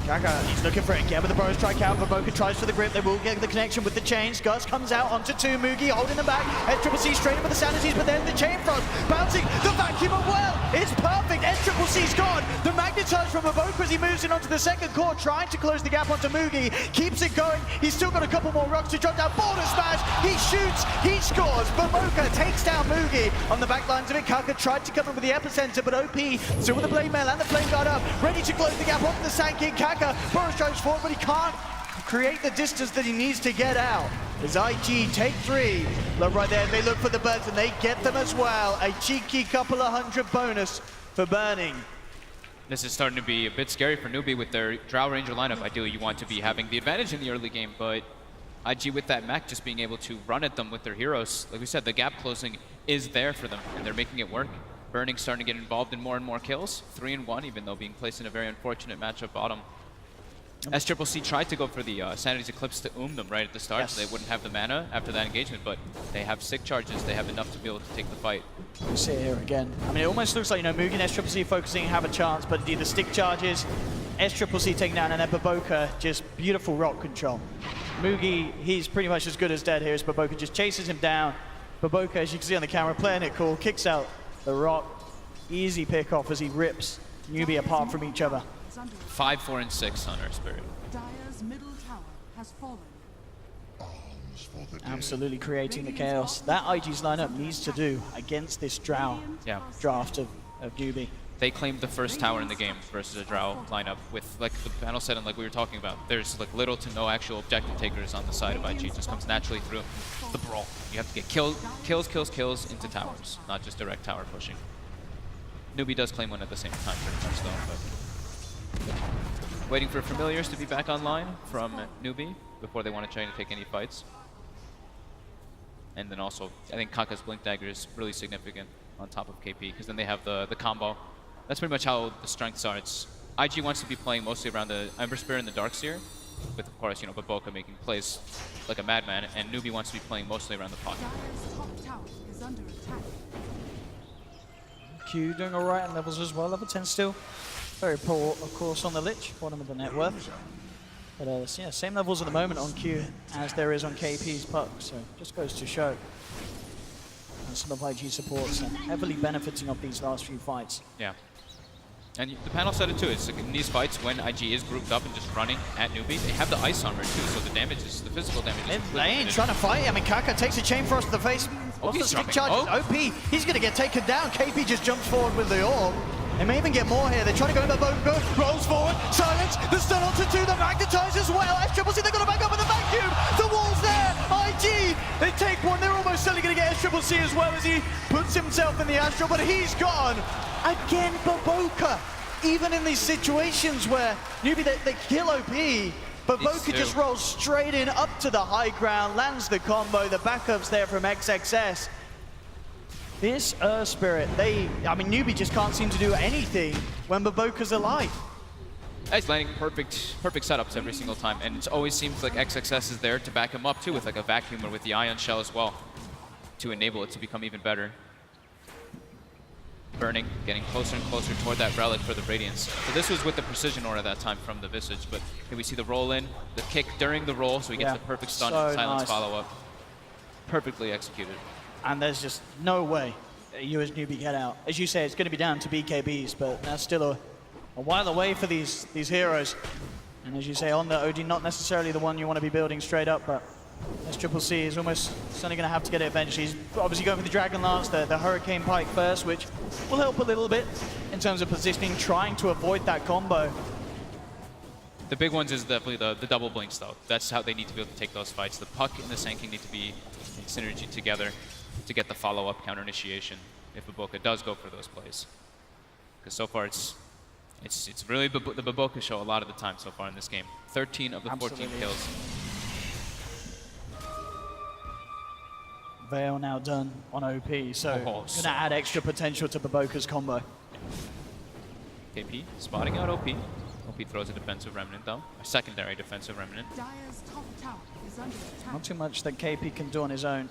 [SPEAKER 6] Kaka, he's looking for it again with the Burrow Strike out. Baboka tries for the grip. They will get the connection with the chains. Guts comes out onto 2. Mugi holding them back. Triple C straight in with the Sanities, but then the Chain Frost bouncing the vacuum of well. It's perfect. Triple C's gone. The Magnetize from Baboka as he moves in onto the second core, trying to close the gap onto Mugi. Keeps it going. He's still got a couple more rocks to drop down. Border smash. He shoots. He scores. Baboka takes down Mugi on the back lines of it. Kaka tried to come in with the epicenter, but OP still with the Blade Mail and the Flame Guard up, ready to close the gap onto the Sand King. Kaka Burrow strikes forward, but he can't create the distance that he needs to get out. As IG take 3. Look right there, they look for the birds and they get them as well. A cheeky couple of 100 bonus for burning.
[SPEAKER 7] This is starting to be a bit scary for Newbee with their Drow Ranger lineup. Ideally, you want to be having the advantage in the early game, but IG with that mech just being able to run at them with their heroes. Like we said, the gap closing is there for them, and they're making it work. Burning starting to get involved in more and more kills. 3 and 1, even though being placed in a very unfortunate matchup bottom. Triple C tried to go for the Sanity's Eclipse to them right at the start, so they wouldn't have the mana after that engagement, but they have sick charges, they have enough to be able to take the fight.
[SPEAKER 6] We see it here again. I mean, it almost looks like, you know, Mugi and Triple C focusing have a chance, but indeed the stick charges, Triple C taken down, and then Baboka just beautiful rock control. Mugi, he's pretty much as good as dead here as Baboka just chases him down. Baboka, as you can see on the camera, playing it cool, kicks out the rock. Easy pick off as he rips Newbee apart from each other.
[SPEAKER 7] 5, 4, and 6 on Earth Spirit.
[SPEAKER 8] Dire's middle tower has fallen.
[SPEAKER 6] Absolutely creating the chaos that IG's lineup needs to do against this Drow draft of Newbee.
[SPEAKER 7] They claimed the first tower in the game versus a Drow lineup with, like the panel said and like we were talking about, there's like little to no actual objective takers on the side of IG. It just comes naturally through the brawl. You have to get kills into towers, not just direct tower pushing. Newbee does claim one at the same time pretty much though, but waiting for familiars to be back online from Newbee before they want to try to take any fights. And then also, I think Kaka's Blink Dagger is really significant on top of KP, because then they have the combo. That's pretty much how the strengths are. It's IG wants to be playing mostly around the Ember Spirit and the Darkseer, with of course, you know, Baboka making plays like a madman, and Newbee wants to be playing mostly around the pocket.
[SPEAKER 8] Dire's top tower is under attack.
[SPEAKER 6] Q doing all right on levels as well. Level 10 still very poor, of course, on the Lich, bottom of the net worth. But yeah, same levels at the moment on Q as there is on KP's Puck, so just goes to show. And some of IG supports are heavily benefiting off these last few fights.
[SPEAKER 7] Yeah. And the panel said it too, it's like in these fights when IG is grouped up and just running at Newbee, they have the ice armor too, so the damage is, the physical damage is
[SPEAKER 6] Mid lane trying to fight. I mean, Kaka takes a chain frost to the face. Lost the stick charge. OP, he's going to get taken down. KP just jumps forward with the orb. They may even get more here. They're trying to go into Baboka, rolls forward, silence, the stun onto 2, the magnetize as well. SCCC, they're going to back up with the vacuum. The wall's there. IG, they take one. They're almost certainly going to get SCCC as well as he puts himself in the Astral, but he's gone. Again, Baboka. Even in these situations where Newbee, they kill OP, Baboka just rolls straight in up to the high ground, lands the combo, the backups there from XXS. This Spirit, I mean, Newbee just can't seem to do anything when Baboka's alive.
[SPEAKER 7] He's landing perfect setups every single time, and it always seems like XXS is there to back him up too, with like a vacuum or with the Ion Shell as well, to enable it to become even better. Burning, getting closer and closer toward that relic for the Radiance. So this was with the precision aura that time from the Visage, but here we see the roll in, the kick during the roll, so he gets the perfect stun and silence follow-up. Perfectly executed.
[SPEAKER 6] And there's just no way you as Newbee get out. As you say, it's going to be down to BKBs, but that's still a while away for these heroes. And as you say, on the OD, not necessarily the one you want to be building straight up, but SCCC is almost certainly going to have to get it eventually. He's obviously going for the Dragon Lance, the Hurricane Pike first, which will help a little bit in terms of positioning, trying to avoid that combo.
[SPEAKER 7] The big ones is definitely the double blinks though. That's how they need to be able to take those fights. The Puck and the Sanking need to be in synergy together to get the follow-up counter initiation if Baboka does go for those plays. Because so far it's really the Baboka show a lot of the time so far in this game. 13 of the 14 kills.
[SPEAKER 6] Veil now done on OP, so going to add extra potential to Baboka's combo.
[SPEAKER 7] KP spotting out OP. OP throws a defensive remnant though, a secondary defensive remnant.
[SPEAKER 8] Dire's top tower is under attack.
[SPEAKER 6] Not too much that KP can do on his own.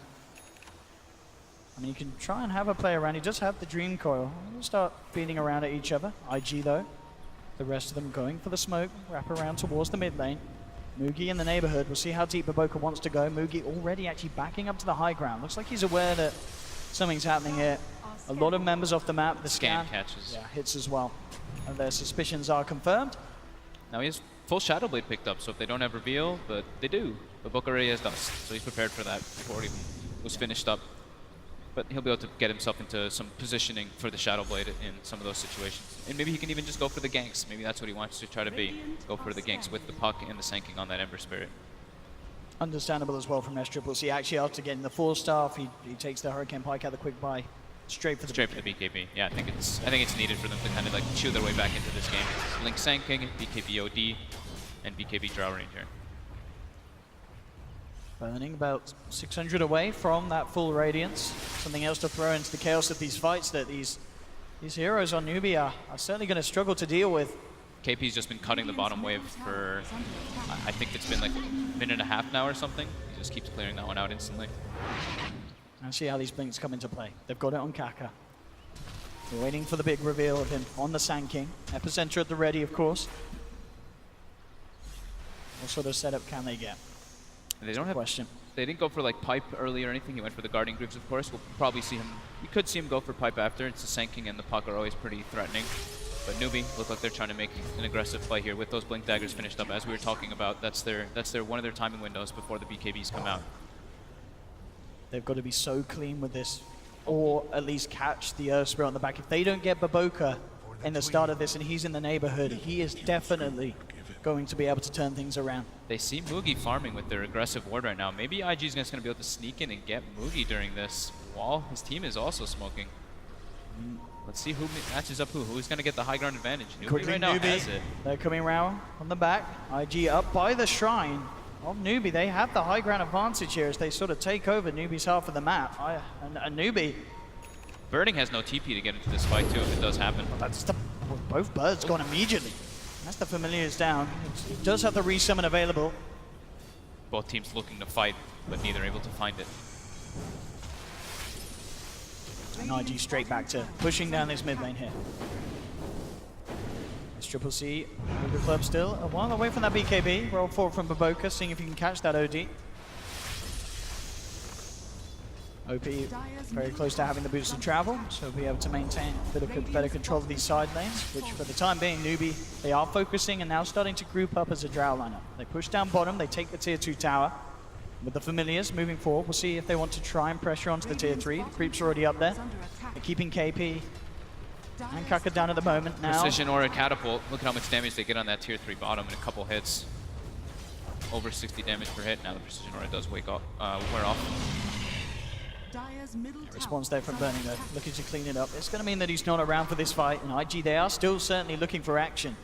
[SPEAKER 6] I mean, you can try and have a play around. He does have the Dream Coil. We'll start beating around at each other. IG though, the rest of them going for the smoke, wrap around towards the mid lane. Mugi in the neighborhood. We'll see how deep Baboka wants to go. Mugi already actually backing up to the high ground. Looks like he's aware that something's happening here. A lot of members off the map. The scan
[SPEAKER 7] catches.
[SPEAKER 6] Yeah, hits as well. And their suspicions are confirmed.
[SPEAKER 7] Now he has full Shadow Blade picked up, so if they don't have reveal, but they do. Baboka already has Dust, so he's prepared for that before he was finished up. But he'll be able to get himself into some positioning for the Shadow Blade in some of those situations. And maybe he can even just go for the ganks. Maybe that's what he wants to try to be. Go for the ganks with the Puck and the Sanking on that Ember Spirit.
[SPEAKER 6] Understandable as well from SCCC. Actually, after getting the 4-star, he takes the Hurricane Pike out the quick buy. Straight for the
[SPEAKER 7] BKB. Yeah, I think it's needed for them to kind of like chew their way back into this game. Link Sanking, BKB OD, and BKB Drow Ranger.
[SPEAKER 6] Burning about 600 away from that full Radiance. Something else to throw into the chaos of these fights that these heroes on Newbee are certainly going to struggle to deal with.
[SPEAKER 7] KP's just been cutting the bottom wave for, I think it's been like a minute and a half now or something. He just keeps clearing that one out instantly.
[SPEAKER 6] And see how these blinks come into play. They've got it on Kaka. We're waiting for the big reveal of him on the Sand King. Epicenter at the ready, of course. What sort of setup can they get?
[SPEAKER 7] They don't have
[SPEAKER 6] question.
[SPEAKER 7] They didn't go for like pipe early or anything. He went for the guarding groups, of course. We'll probably see him. We could see him go for pipe after. It's the Sanking and the Puck are always pretty threatening. But Newbee look like they're trying to make an aggressive play here with those blink daggers finished up. As we were talking about, that's their one of their timing windows before the BKBs come out.
[SPEAKER 6] They've got to be so clean with this, or at least catch the Earth Spirit on the back. If they don't get Baboka in the start of this and he's in the neighborhood, he is definitely going to be able to turn things around.
[SPEAKER 7] They see Mugi farming with their aggressive ward right now. Maybe IG's just going to be able to sneak in and get Mugi during this while his team is also smoking. Let's see who matches up who. Who's going to get the high ground advantage? Newbee right now has it.
[SPEAKER 6] They're coming around on the back. IG up by the shrine of Newbee. They have the high ground advantage here as they sort of take over Newbee's half of the map. And Newbee.
[SPEAKER 7] Burning has no TP to get into this fight too if it does happen.
[SPEAKER 6] Both birds gone immediately. That's the Familiars down. It does have the resummon available.
[SPEAKER 7] Both teams looking to fight, but neither able to find it.
[SPEAKER 6] And IG straight back to pushing down this mid lane here. It's Triple C with the club still. A while away from that BKB. Roll forward from Baboka, seeing if he can catch that OD. OP very close to having the boots to travel, so we'll be able to maintain a bit of better control of these side lanes, which for the time being, Newbee, they are focusing and now starting to group up as a Drow lineup. They push down bottom, they take the tier 2 tower. With the Familiars moving forward, we'll see if they want to try and pressure onto the tier 3. The creep's already up there. They're keeping KP and Kaka down at the moment now.
[SPEAKER 7] Precision or a catapult. Look at how much damage they get on that tier 3 bottom in a couple hits. Over 60 damage per hit. Now the precision aura does wear off.
[SPEAKER 6] Response there from Burning though, looking to clean it up. It's going to mean that he's not around for this fight, and IG, they are still certainly looking for action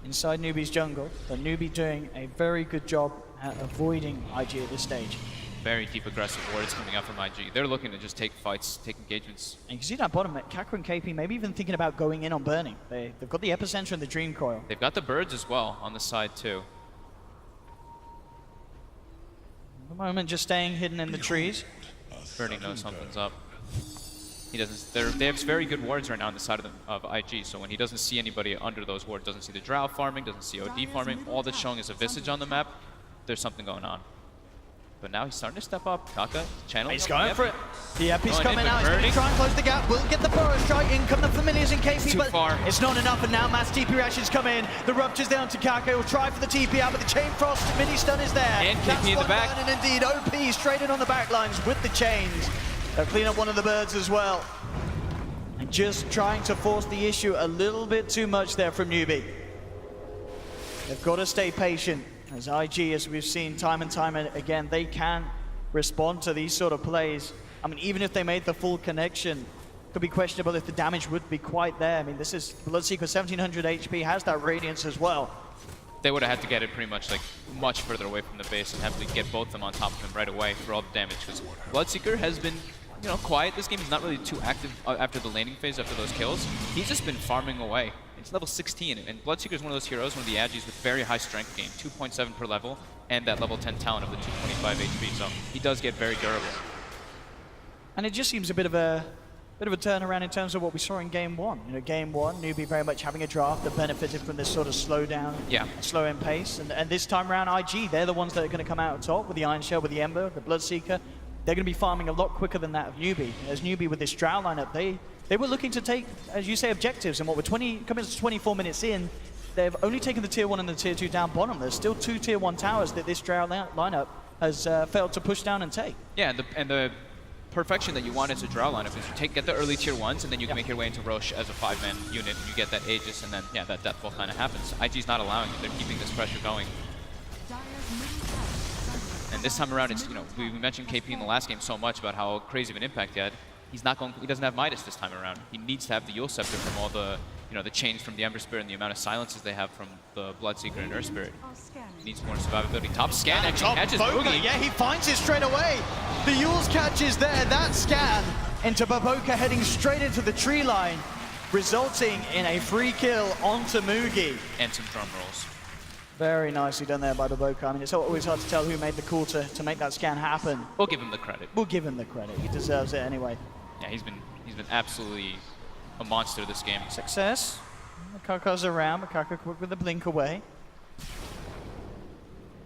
[SPEAKER 6] inside Newbee's jungle, but Newbee doing a very good job at avoiding IG at this stage.
[SPEAKER 7] Very deep aggressive wards coming out from IG. They're looking to just take fights, take engagements.
[SPEAKER 6] And you can see that bottom, Kaka and KP maybe even thinking about going in on Burning. They've got the epicenter and the Dream Coil.
[SPEAKER 7] They've got the birds as well on the side too.
[SPEAKER 6] At the moment, just staying hidden in the trees.
[SPEAKER 7] Burning knows something's up. He doesn't. They have very good wards right now on the side of IG. So when he doesn't see anybody under those wards, doesn't see the Drow farming, doesn't see OD farming, all that's showing is a visage on the map. There's something going on. But now he's starting to step up. Kaka channeling.
[SPEAKER 6] He's going for it. The EP's coming out. He's going to try and close the gap. We'll get the Burrow strike. In come the Familiars and KP, but
[SPEAKER 7] far.
[SPEAKER 6] It's not enough. And now mass TP reactions come in. The Rupture's down to Kaka. He'll try for the TP out, but the Chain Frost mini stun is there.
[SPEAKER 7] And
[SPEAKER 6] That's
[SPEAKER 7] KP in the back.
[SPEAKER 6] And indeed, OP straight in on the back lines with the chains. They'll clean up one of the birds as well. And just trying to force the issue a little bit too much there from Newbee. They've got to stay patient. As IG, as we've seen time and time again, they can respond to these sort of plays. I mean, even if they made the full connection, it could be questionable if the damage would be quite there. I mean, this is Bloodseeker 1700 HP, has that Radiance as well.
[SPEAKER 7] They would have had to get it pretty much like much further away from the base and have to get both of them on top of him right away for all the damage, because Bloodseeker has been, you know, quiet. This game is not really too active after the laning phase, after those kills. He's just been farming away. It's level 16, and Bloodseeker is one of those heroes, one of the Agis with very high strength gain, 2.7 per level, and that level 10 talent of the 225 HP, so he does get very durable.
[SPEAKER 6] And it just seems a bit of a turnaround in terms of what we saw in Game 1. You know, Game 1, Newbee very much having a draft that benefited from this sort of slowdown, slow in pace, and this time around IG, they're the ones that are going to come out on top with the Iron Shell, with the Ember, the Bloodseeker. They're going to be farming a lot quicker than that of Newbee. As Newbee with this Drow lineup, they were looking to take, as you say, objectives, and what we're coming to 24 minutes in, they've only taken the tier 1 and the tier 2 down bottom. There's still 2 tier 1 towers that this Drow lineup has failed to push down and take. Yeah,
[SPEAKER 7] and the perfection that you want as a Drow lineup is you get the early tier 1s, and then you can make your way into Roche as a 5-man unit, and you get that Aegis, and then, yeah, that deathfall kind of happens. IG's not allowing it. They're keeping this pressure going. And this time around, it's, you know, we mentioned KP in the last game so much about how crazy of an impact he had. He doesn't have Midas this time around. He needs to have the Yule Scepter from all the, you know, the chains from the Ember Spirit and the amount of silences they have from the Bloodseeker and Earth Spirit. He needs more survivability. Top scan actually catches Boogie.
[SPEAKER 6] Yeah, he finds it straight away. The Yule's catch is there. That scan into Baboka heading straight into the tree line, resulting in a free kill onto Mugi.
[SPEAKER 7] And some drum rolls.
[SPEAKER 6] Very nicely done there by Baboka. I mean, it's always hard to tell who made the call to make that scan happen.
[SPEAKER 7] We'll give him the credit.
[SPEAKER 6] We'll give him the credit. He deserves it anyway.
[SPEAKER 7] Yeah, he's been absolutely a monster this game.
[SPEAKER 6] Success. Kaka's around, but Kaka quick with the blink away.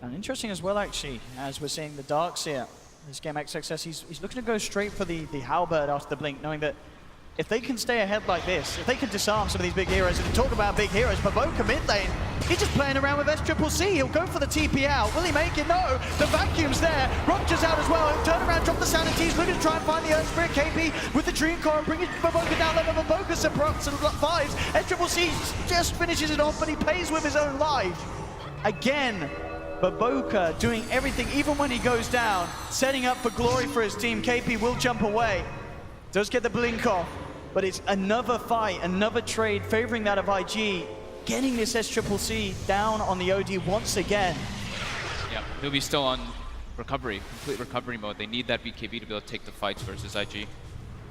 [SPEAKER 6] And interesting as well, actually, as we're seeing the Darks here. This game XXS, he's looking to go straight for the Halberd after the blink, knowing that if they can stay ahead like this, if they can disarm some of these big heroes, and talk about big heroes, Baboka mid lane, he's just playing around with SCCC. He'll go for the TP out. Will he make it? No. The vacuum's there. Rupture's out as well. He'll turn around, drop the Sanities, looking to try and find the Earth Spirit. KP with the Dream Core, bringing Baboka down level. Baboka supports and 5s. SCCC just finishes it off, but he pays with his own life. Again, Baboka doing everything, even when he goes down, setting up for glory for his team. KP will jump away. Does get the blink off. But it's another fight, another trade favoring that of IG, getting this SCCC down on the OD once again.
[SPEAKER 7] Yeah, he'll be still on recovery, complete recovery mode. They need that BKB to be able to take the fights versus IG.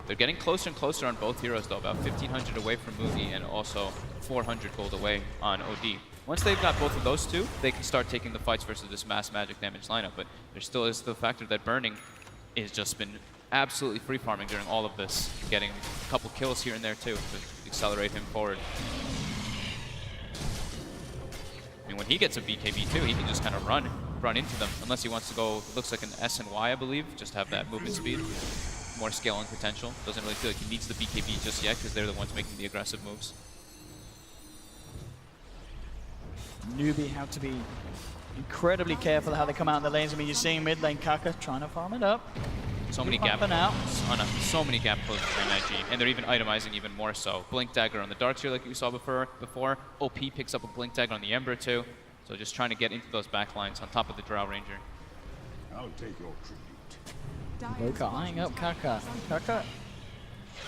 [SPEAKER 7] They're getting closer and closer on both heroes, though. About 1,500 away from Newbee and also 400 gold away on OD. Once they've got both of those two, they can start taking the fights versus this mass magic damage lineup. But there still is the factor that Burning has just been absolutely free farming during all of this, getting a couple kills here and there too to accelerate him forward. I mean, when he gets a BKB too, he can just kind of run into them, unless he wants to go, it looks like an S and Y, I believe, just to have that movement speed, more scaling potential. Doesn't really feel like he needs the BKB just yet, because they're the ones making the aggressive moves.
[SPEAKER 6] Newbee have to be incredibly careful how they come out in the lanes. I mean, you're seeing mid lane Kaka trying to farm it up.
[SPEAKER 7] So many gap closes so many gap closes for NIG, and they're even itemizing even more so. Blink Dagger on the Dark Seer like we saw before. OP picks up a Blink Dagger on the Ember too. So just trying to get into those backlines on top of the Drow Ranger.
[SPEAKER 1] I'll take your tribute.
[SPEAKER 6] Boca eyeing up Kaka. Kaka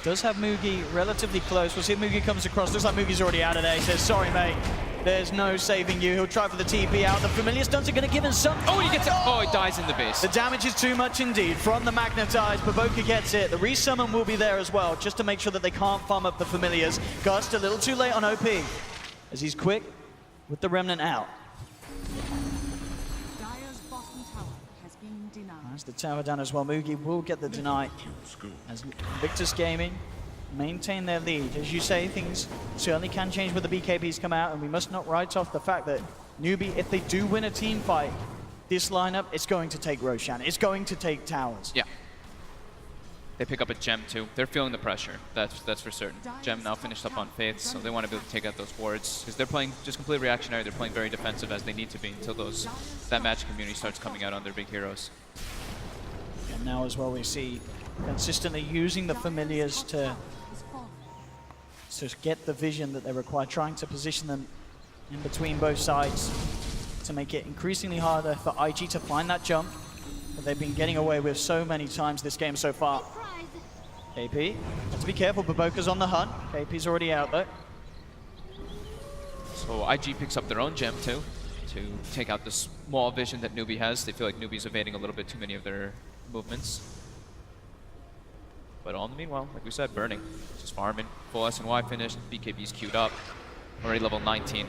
[SPEAKER 6] does have Mugi relatively close. We'll see if Mugi comes across. Looks like Mugi's already out of there. He says, sorry, mate. There's no saving you. He'll try for the TP out. The familiar stuns are going to give him some.
[SPEAKER 7] Oh, he gets it. Oh, he dies in the base.
[SPEAKER 6] The damage is too much indeed from the Magnetize. Baboka gets it. The resummon will be there as well, just to make sure that they can't farm up the familiars. Gust a little too late on OP, as he's quick with the Remnant out.
[SPEAKER 8] Dire's bottom tower has been denied.
[SPEAKER 6] That's the tower down as well. Mugi will get the deny as Invictus Gaming maintain their lead. As you say, things certainly can change when the BKBs come out, and we must not write off the fact that Newbee, if they do win a team fight, this lineup, it's going to take Roshan. It's going to take towers.
[SPEAKER 7] Yeah. They pick up a Gem too. They're feeling the pressure. That's for certain. Gem now finished up on Faith, so they want to be able to take out those wards because they're playing just completely reactionary. They're playing very defensive as they need to be until that match community starts coming out on their big heroes.
[SPEAKER 6] And now as well, we see consistently using the familiars to get the vision that they require, trying to position them in between both sides to make it increasingly harder for IG to find that jump that they've been getting away with so many times this game so far. KP, have to be careful, Baboka's on the hunt. KP's already out though.
[SPEAKER 7] So IG picks up their own Gem too, to take out the small vision that Newbee has. They feel like Newbee's evading a little bit too many of their movements. But all in the meanwhile, like we said, Burning, just farming. Full S&Y finished, BKB's queued up, already level 19.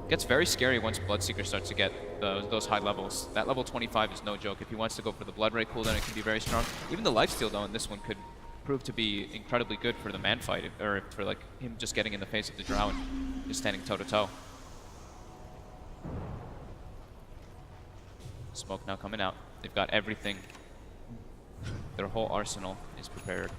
[SPEAKER 7] Gets very scary once Bloodseeker starts to get those high levels. That level 25 is no joke. If he wants to go for the Blood Ray cooldown, it can be very strong. Even the lifesteal though in this one could prove to be incredibly good for the man fight, or for like him just getting in the face of the Drow and just standing toe to toe. Smoke now coming out. They've got everything. Their whole arsenal is prepared.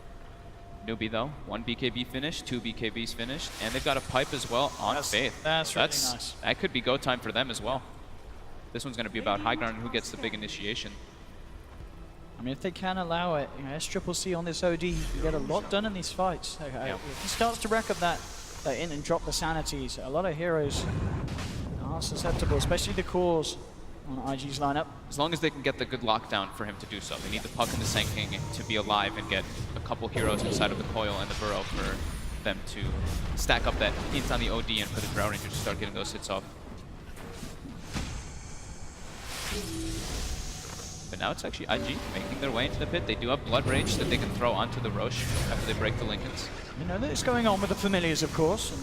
[SPEAKER 7] Newbee though, 1 BKB finished, 2 BKBs finished, and they've got a pipe as well on Faith.
[SPEAKER 6] That's really nice.
[SPEAKER 7] That could be go time for them as well. This one's going to be about high ground and who gets the big initiation.
[SPEAKER 6] I mean, if they can allow it, you know, SCCC on this OD, you get a lot done in these fights. If he starts to rack up that in and drop the sanities, a lot of heroes are susceptible, especially the cores on IG's lineup.
[SPEAKER 7] As long as they can get the good lockdown for him to do so. They need the puck and the Sand King to be alive and get a couple heroes inside of the coil and the burrow for them to stack up that hint on the OD and for the Drow Ranger to start getting those hits off. But now it's actually IG making their way into the pit. They do have Blood Rage that they can throw onto the Roche after they break the Lincolns.
[SPEAKER 6] You know that's going on with the familiars, of course. And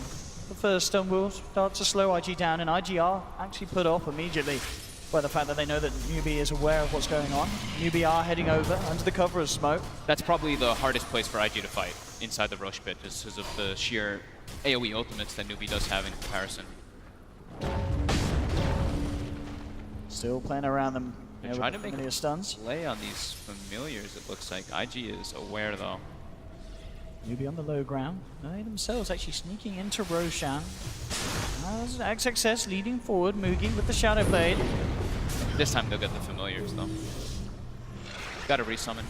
[SPEAKER 6] the first stun will start to slow IG down, and IG are actually put off immediately by the fact that they know that Newbee is aware of what's going on. Newbee are heading over under the cover of smoke.
[SPEAKER 7] That's probably the hardest place for IG to fight, inside the Roche pit, just because of the sheer AoE ultimates that Newbee does have in comparison.
[SPEAKER 6] Still playing around them.
[SPEAKER 7] They're trying to make
[SPEAKER 6] a stuns.
[SPEAKER 7] Play on these familiars, it looks like. IG is aware though.
[SPEAKER 6] Newbee on the low ground. They themselves actually sneaking into Roshan. XXS leading forward, Mugi with the Shadow Blade.
[SPEAKER 7] This time they'll get the familiars though. Got to resummon.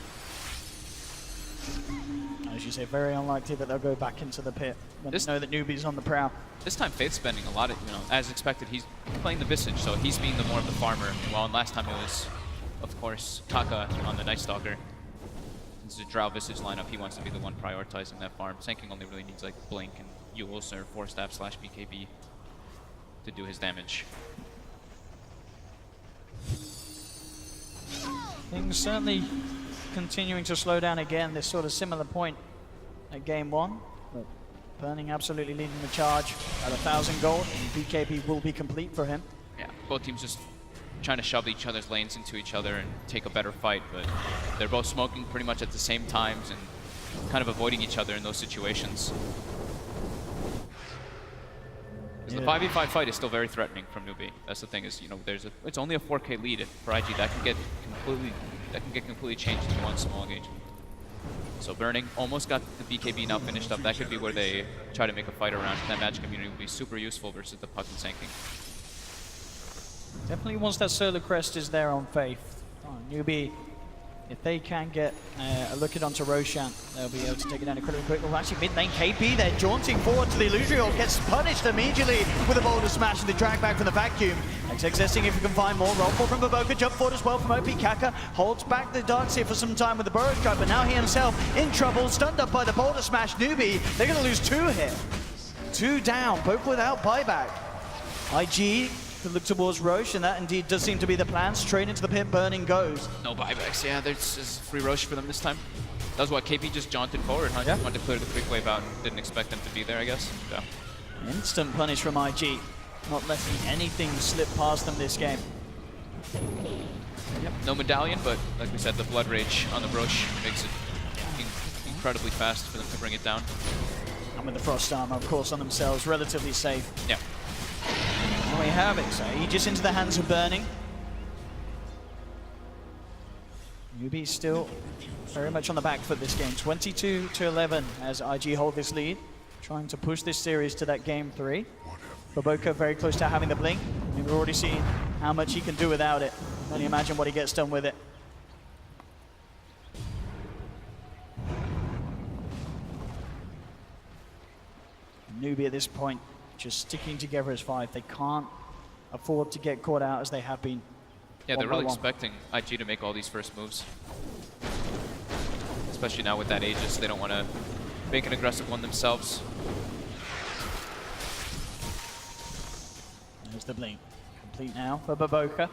[SPEAKER 6] As you say, very unlikely that they'll go back into the pit when they know that Newbee's on the prowl.
[SPEAKER 7] This time Faith's spending a lot of, as expected, he's playing the Visage, so he's being the more of the farmer. While last time it was, of course, Kaka on the Night Stalker. Since it's a Drow Visage lineup, he wants to be the one prioritizing that farm. Sand King only really needs like Blink and Yules or 4-Staff / BKB to do his damage.
[SPEAKER 6] Things certainly continuing to slow down again. This sort of similar point at game 1. But Burning absolutely leading the charge at 1,000 gold. And BKB will be complete for him.
[SPEAKER 7] Yeah, both teams just trying to shove each other's lanes into each other and take a better fight, but they're both smoking pretty much at the same times and kind of avoiding each other in those situations. The 5v5 fight is still very threatening from Newbee. That's the thing is, you know, it's only a 4K lead for IG. That can get completely changed in one small engagement. So Burning almost got the BKB now finished up. That could be where they try to make a fight around. That match community will be super useful versus the puck and sinking.
[SPEAKER 6] Definitely once that Solar Crest is there on Faith. Newbee, if they can get a look at onto Roshan, they'll be able to take it down incredibly quick. Well, actually, mid lane KP, they're jaunting forward to the Illusory Orb, gets punished immediately with a boulder smash and the drag back from the vacuum. Existing if you can find more. Roll from Baboka, jump forward as well from OP. Kaka holds back the Darkseer for some time with the Burrow Strike, but now he himself in trouble, stunned up by the boulder smash. Newbee, they're going to lose 2 here. 2 down, both without buyback. IG to look towards Roche, and that indeed does seem to be the plan. Straight into the pit, Burning goes.
[SPEAKER 7] No buybacks, yeah, there's free Roche for them this time. That was what KP just jaunted forward, huh? Yeah. Wanted to clear the quick wave out and didn't expect them to be there, I guess. Yeah.
[SPEAKER 6] Instant punish from IG. Not letting anything slip past them this game.
[SPEAKER 7] Yep. No medallion, but like we said, the Blood Rage on the Roche makes it incredibly fast for them to bring it down.
[SPEAKER 6] And with the Frost Armor, of course, on themselves, relatively safe.
[SPEAKER 7] Yeah.
[SPEAKER 6] And we have it, so Aegis into the hands of Burning. Newbee still very much on the back foot this game. 22-11 as IG hold this lead. Trying to push this series to that game 3. Baboka very close to having the blink. We've already seen how much he can do without it. Only imagine what he gets done with it. Newbee at this point just sticking together as 5. They can't afford to get caught out as they have been.
[SPEAKER 7] Yeah, they're really expecting IG to make all these first moves. Especially now with that Aegis, they don't want to make an aggressive one themselves.
[SPEAKER 6] There's the blink. Complete now for Baboka.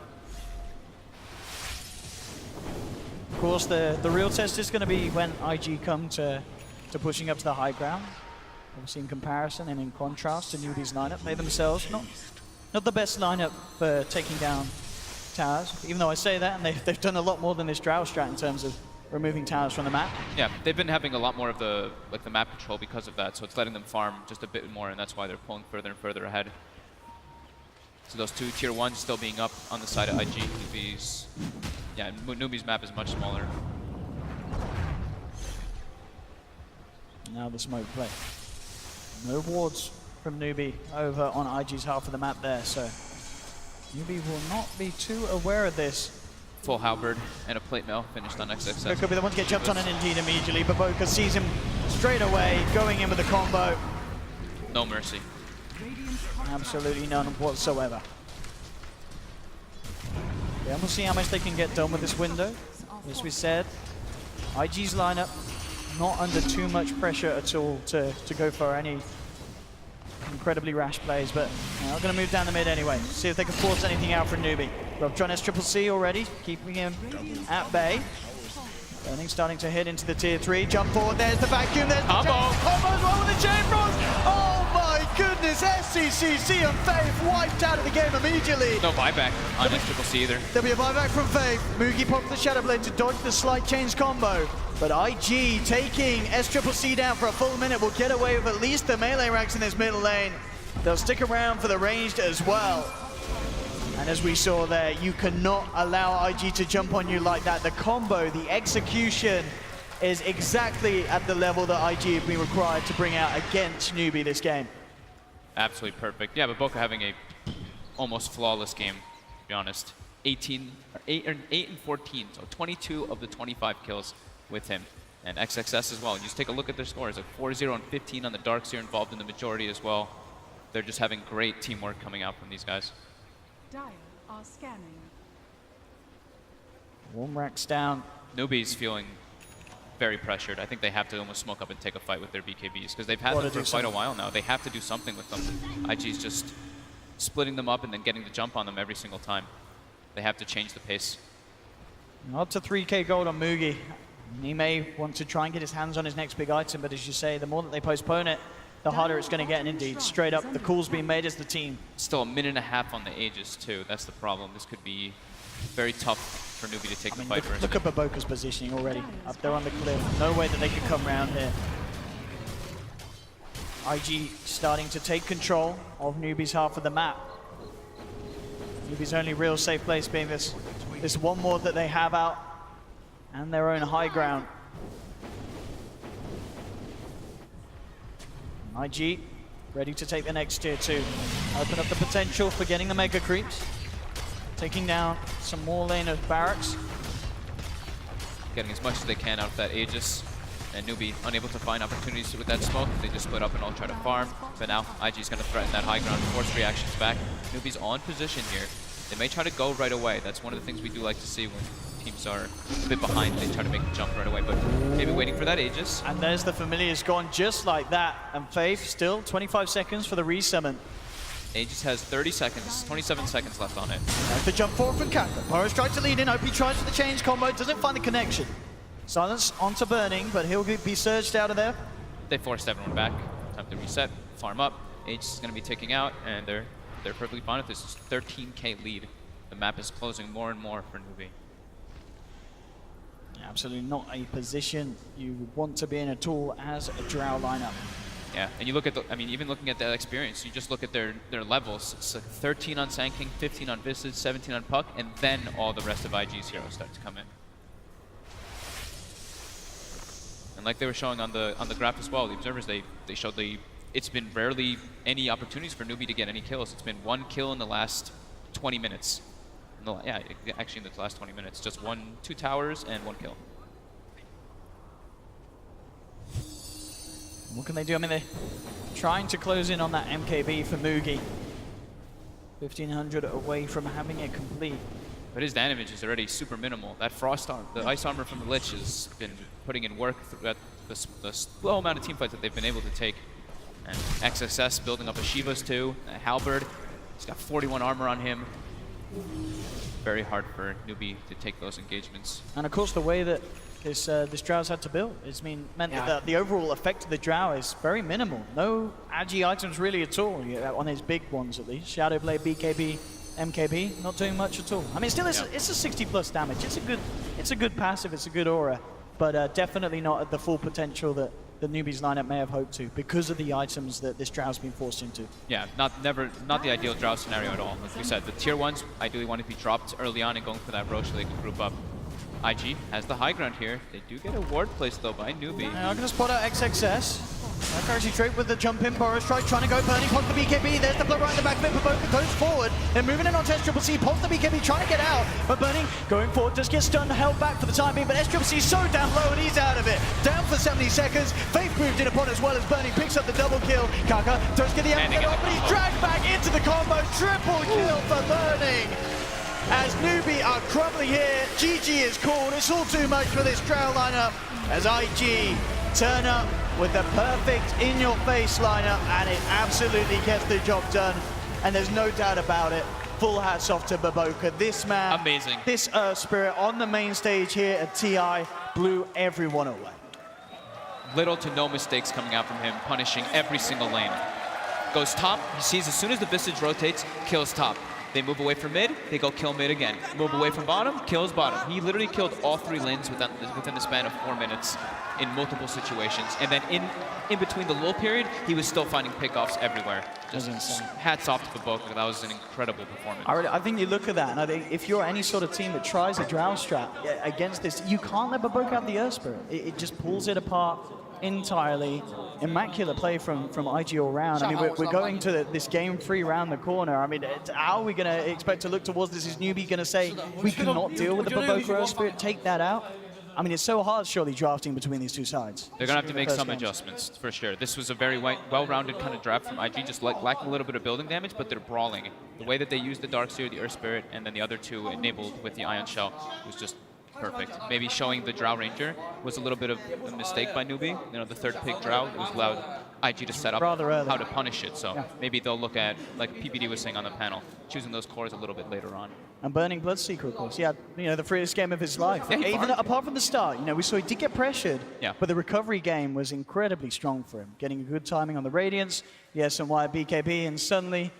[SPEAKER 6] Of course, the real test is going to be when IG come to pushing up to the high ground. Obviously in comparison and in contrast to Newbee's lineup, they themselves not the best lineup for taking down towers. Even though I say that, and they've done a lot more than this Drow strat in terms of removing towers from the map.
[SPEAKER 7] Yeah, they've been having a lot more of the map control because of that, so it's letting them farm just a bit more, and that's why they're pulling further and further ahead. So those 2 tier 1s still being up on the side of IG. Newbee's map is much smaller.
[SPEAKER 6] Now the smoke play. No wards from Newbee over on IG's half of the map there, so Newbee will not be too aware of this.
[SPEAKER 7] Full halberd and a plate mail finished on XXX.
[SPEAKER 6] Could be the one to get jumped on and indeed immediately. Baboka sees him straight away, going in with the combo.
[SPEAKER 7] No mercy.
[SPEAKER 6] Absolutely none whatsoever. Yeah, we'll see how much they can get done with this window. As we said, IG's lineup not under too much pressure at all to go for any incredibly rash plays, but they're going to move down the mid anyway. See if they can force anything out from Newbee. Robtron SCCC already, keeping him at bay. Burning starting to hit into the tier 3. Jump forward, there's the vacuum, there's the combo as well with the chain frost. Oh my goodness, SCCC and Faith wiped out of the game immediately.
[SPEAKER 7] No buyback on SCCC either.
[SPEAKER 6] There'll be a buyback from Faith. Mugi pops the Shadow Blade to dodge the slight chains combo. But IG taking SCCC down for a full minute will get away with at least the melee ranks in this middle lane. They'll stick around for the ranged as well. And as we saw there, you cannot allow IG to jump on you like that. The combo, the execution is exactly at the level that IG have been required to bring out against Newbee this game.
[SPEAKER 7] Absolutely perfect. Yeah, but Boca having a almost flawless game, to be honest. 8 and 14, so 22 of the 25 kills with him. And XXS as well. You just take a look at their scores, like 4-0 and 15 on the Darkseer, involved in the majority as well. They're just having great teamwork coming out from these guys.
[SPEAKER 8] Dire are scanning.
[SPEAKER 6] Warm racks down.
[SPEAKER 7] Newbee's feeling very pressured. I think they have to almost smoke up and take a fight with their BKBs because they've had them for quite a while now. They have to do something with them. IG's just splitting them up and then getting the jump on them every single time. They have to change the pace.
[SPEAKER 6] Up to 3k gold on Mugi. He may want to try and get his hands on his next big item, but as you say, the more that they postpone it, the harder it's going to get. And indeed, straight up, the call's being made as the team.
[SPEAKER 7] Still a minute and a half on the Aegis, too. That's the problem. This could be very tough for Newbee to take the fight versus.
[SPEAKER 6] Look at Baboka's positioning already. Up there on the cliff. No way that they could come around here. IG starting to take control of Newbee's half of the map. Newbee's only real safe place being this one more that they have out and their own high ground. IG ready to take the next tier 2. Open up the potential for getting the mega creeps. Taking down some more lane of barracks.
[SPEAKER 7] Getting as much as they can out of that Aegis. And Newbee unable to find opportunities with that smoke. They just split up and all try to farm. But now IG's going to threaten that high ground, force reactions back. Newbee's on position here. They may try to go right away. That's one of the things we do like to see when teams are a bit behind. They try to make the jump right away, but maybe waiting for that Aegis.
[SPEAKER 6] And there's the Familiar's gone just like that. And Faith still 25 seconds for the resummon.
[SPEAKER 7] Aegis has 30 seconds, 27 seconds left on it.
[SPEAKER 6] There's the jump forward from Kaka. Boris tries to lead in. OP tries for the change combo. Doesn't find the connection. Silence onto Burning, but he'll be surged out of there.
[SPEAKER 7] They forced everyone back. Time to reset, farm up. Aegis is going to be ticking out, and they're perfectly fine with this 13k lead. The map is closing more and more for Newbee.
[SPEAKER 6] Absolutely not a position you would want to be in at all as a Drow lineup.
[SPEAKER 7] Yeah, and you look at the, I mean, even looking at that experience, you just look at their levels. It's like 13 on Sand King, 15 on Visage, 17 on Puck, and then all the rest of IG's heroes start to come in. And like they were showing on the graph as well, the observers, they showed it's been rarely any opportunities for Newbee to get any kills. It's been 1 kill in the last 20 minutes. Actually in the last 20 minutes, just 2 towers and 1 kill.
[SPEAKER 6] What can they do? I mean, they're trying to close in on that MKB for Mugi. 1500 away from having it complete.
[SPEAKER 7] But his damage is already super minimal. That frost armor, the ice armor from the Lich has been putting in work throughout the slow amount of team fights that they've been able to take. And XSS building up a Shiva's too, a Halberd. He's got 41 armor on him. Very hard for Newbee to take those engagements.
[SPEAKER 6] And of course, the way that this Drow's had to build meant that the overall effect of the Drow is very minimal. No agi items really at all, on his big ones at least. Shadowblade, BKB, MKB, not doing much at all. I mean, still, it's a 60 plus damage. It's a good passive, it's a good aura, but definitely not at the full potential that the Newbee's lineup may have hoped to because of the items that this Drow's been forced into.
[SPEAKER 7] Yeah, not the ideal Drow scenario at all. Like we said, the tier 1s ideally want to be dropped early on and going for that Roche so they can group up. IG has the high ground here. They do get a ward placed though by Newbee.
[SPEAKER 6] I'm going to spot out XXS. Actually straight with the jump in. Boris trying to go Burning, pop the BKB. There's the blow right in the back of it. Baboka goes forward. They're moving in on SCCC. Pops the BKB, trying to get out. But Burning going forward, just gets stunned, held back for the time being. But SCCC is so down low and he's out of it. Down for 70 seconds. Faith moved in upon as well as Burning picks up the double kill. Kaka does get the end off, but he's dragged back into the combo. Triple kill for Burning. As Newbee are crumbling here, GG is called. It's all too much for this Drow lineup as IG turn up with the perfect in-your-face lineup, and it absolutely gets the job done. And there's no doubt about it. Full hats off to Baboka. This man,
[SPEAKER 7] amazing.
[SPEAKER 6] This Earth Spirit on the main stage here at TI blew everyone away.
[SPEAKER 7] Little to no mistakes coming out from him, punishing every single lane. Goes top, he sees as soon as the Visage rotates, kills top. They move away from mid, they go kill mid again. Move away from bottom, kills bottom. He literally killed all 3 lanes within the span of 4 minutes in multiple situations. And then in between the lull period, he was still finding pickoffs everywhere. Just hats off to Baboka. That was an incredible performance.
[SPEAKER 6] I think you look at that, and I think if you're any sort of team that tries a Drow strat against this, you can't let Baboka have the Earth Spirit. It just pulls it apart entirely. Immaculate play from IG all round. I mean, we're going to this game 3 round the corner. I mean, how are we going to expect to look towards this? Is Newbee going to say, we cannot deal with the Baboka Earth Spirit, take that out? I mean, it's so hard, surely, drafting between these two sides.
[SPEAKER 7] They're going to have to make some adjustments, for sure. This was a very well-rounded kind of draft from IG, just lacking a little bit of building damage, but they're brawling. The way that they used the Darkseer, the Earth Spirit, and then the other 2 enabled with the Ion Shell was just perfect. Maybe showing the Drow Ranger was a little bit of a mistake by Newbee. You know, the 3rd pick Drow, it was allowed IG to set up
[SPEAKER 6] Rather early.
[SPEAKER 7] how to punish it. So maybe they'll look at, like PPD was saying on the panel, choosing those cores a little bit later on.
[SPEAKER 6] And burning Bloodseeker, of course. Yeah, you know, the freest game of his life.
[SPEAKER 7] Yeah, he
[SPEAKER 6] Even
[SPEAKER 7] farmed.
[SPEAKER 6] apart from the start, you know, we saw he did get pressured.
[SPEAKER 7] Yeah.
[SPEAKER 6] But the recovery game was incredibly strong for him. Getting a good timing on the Radiance, the SNY BKB, and suddenly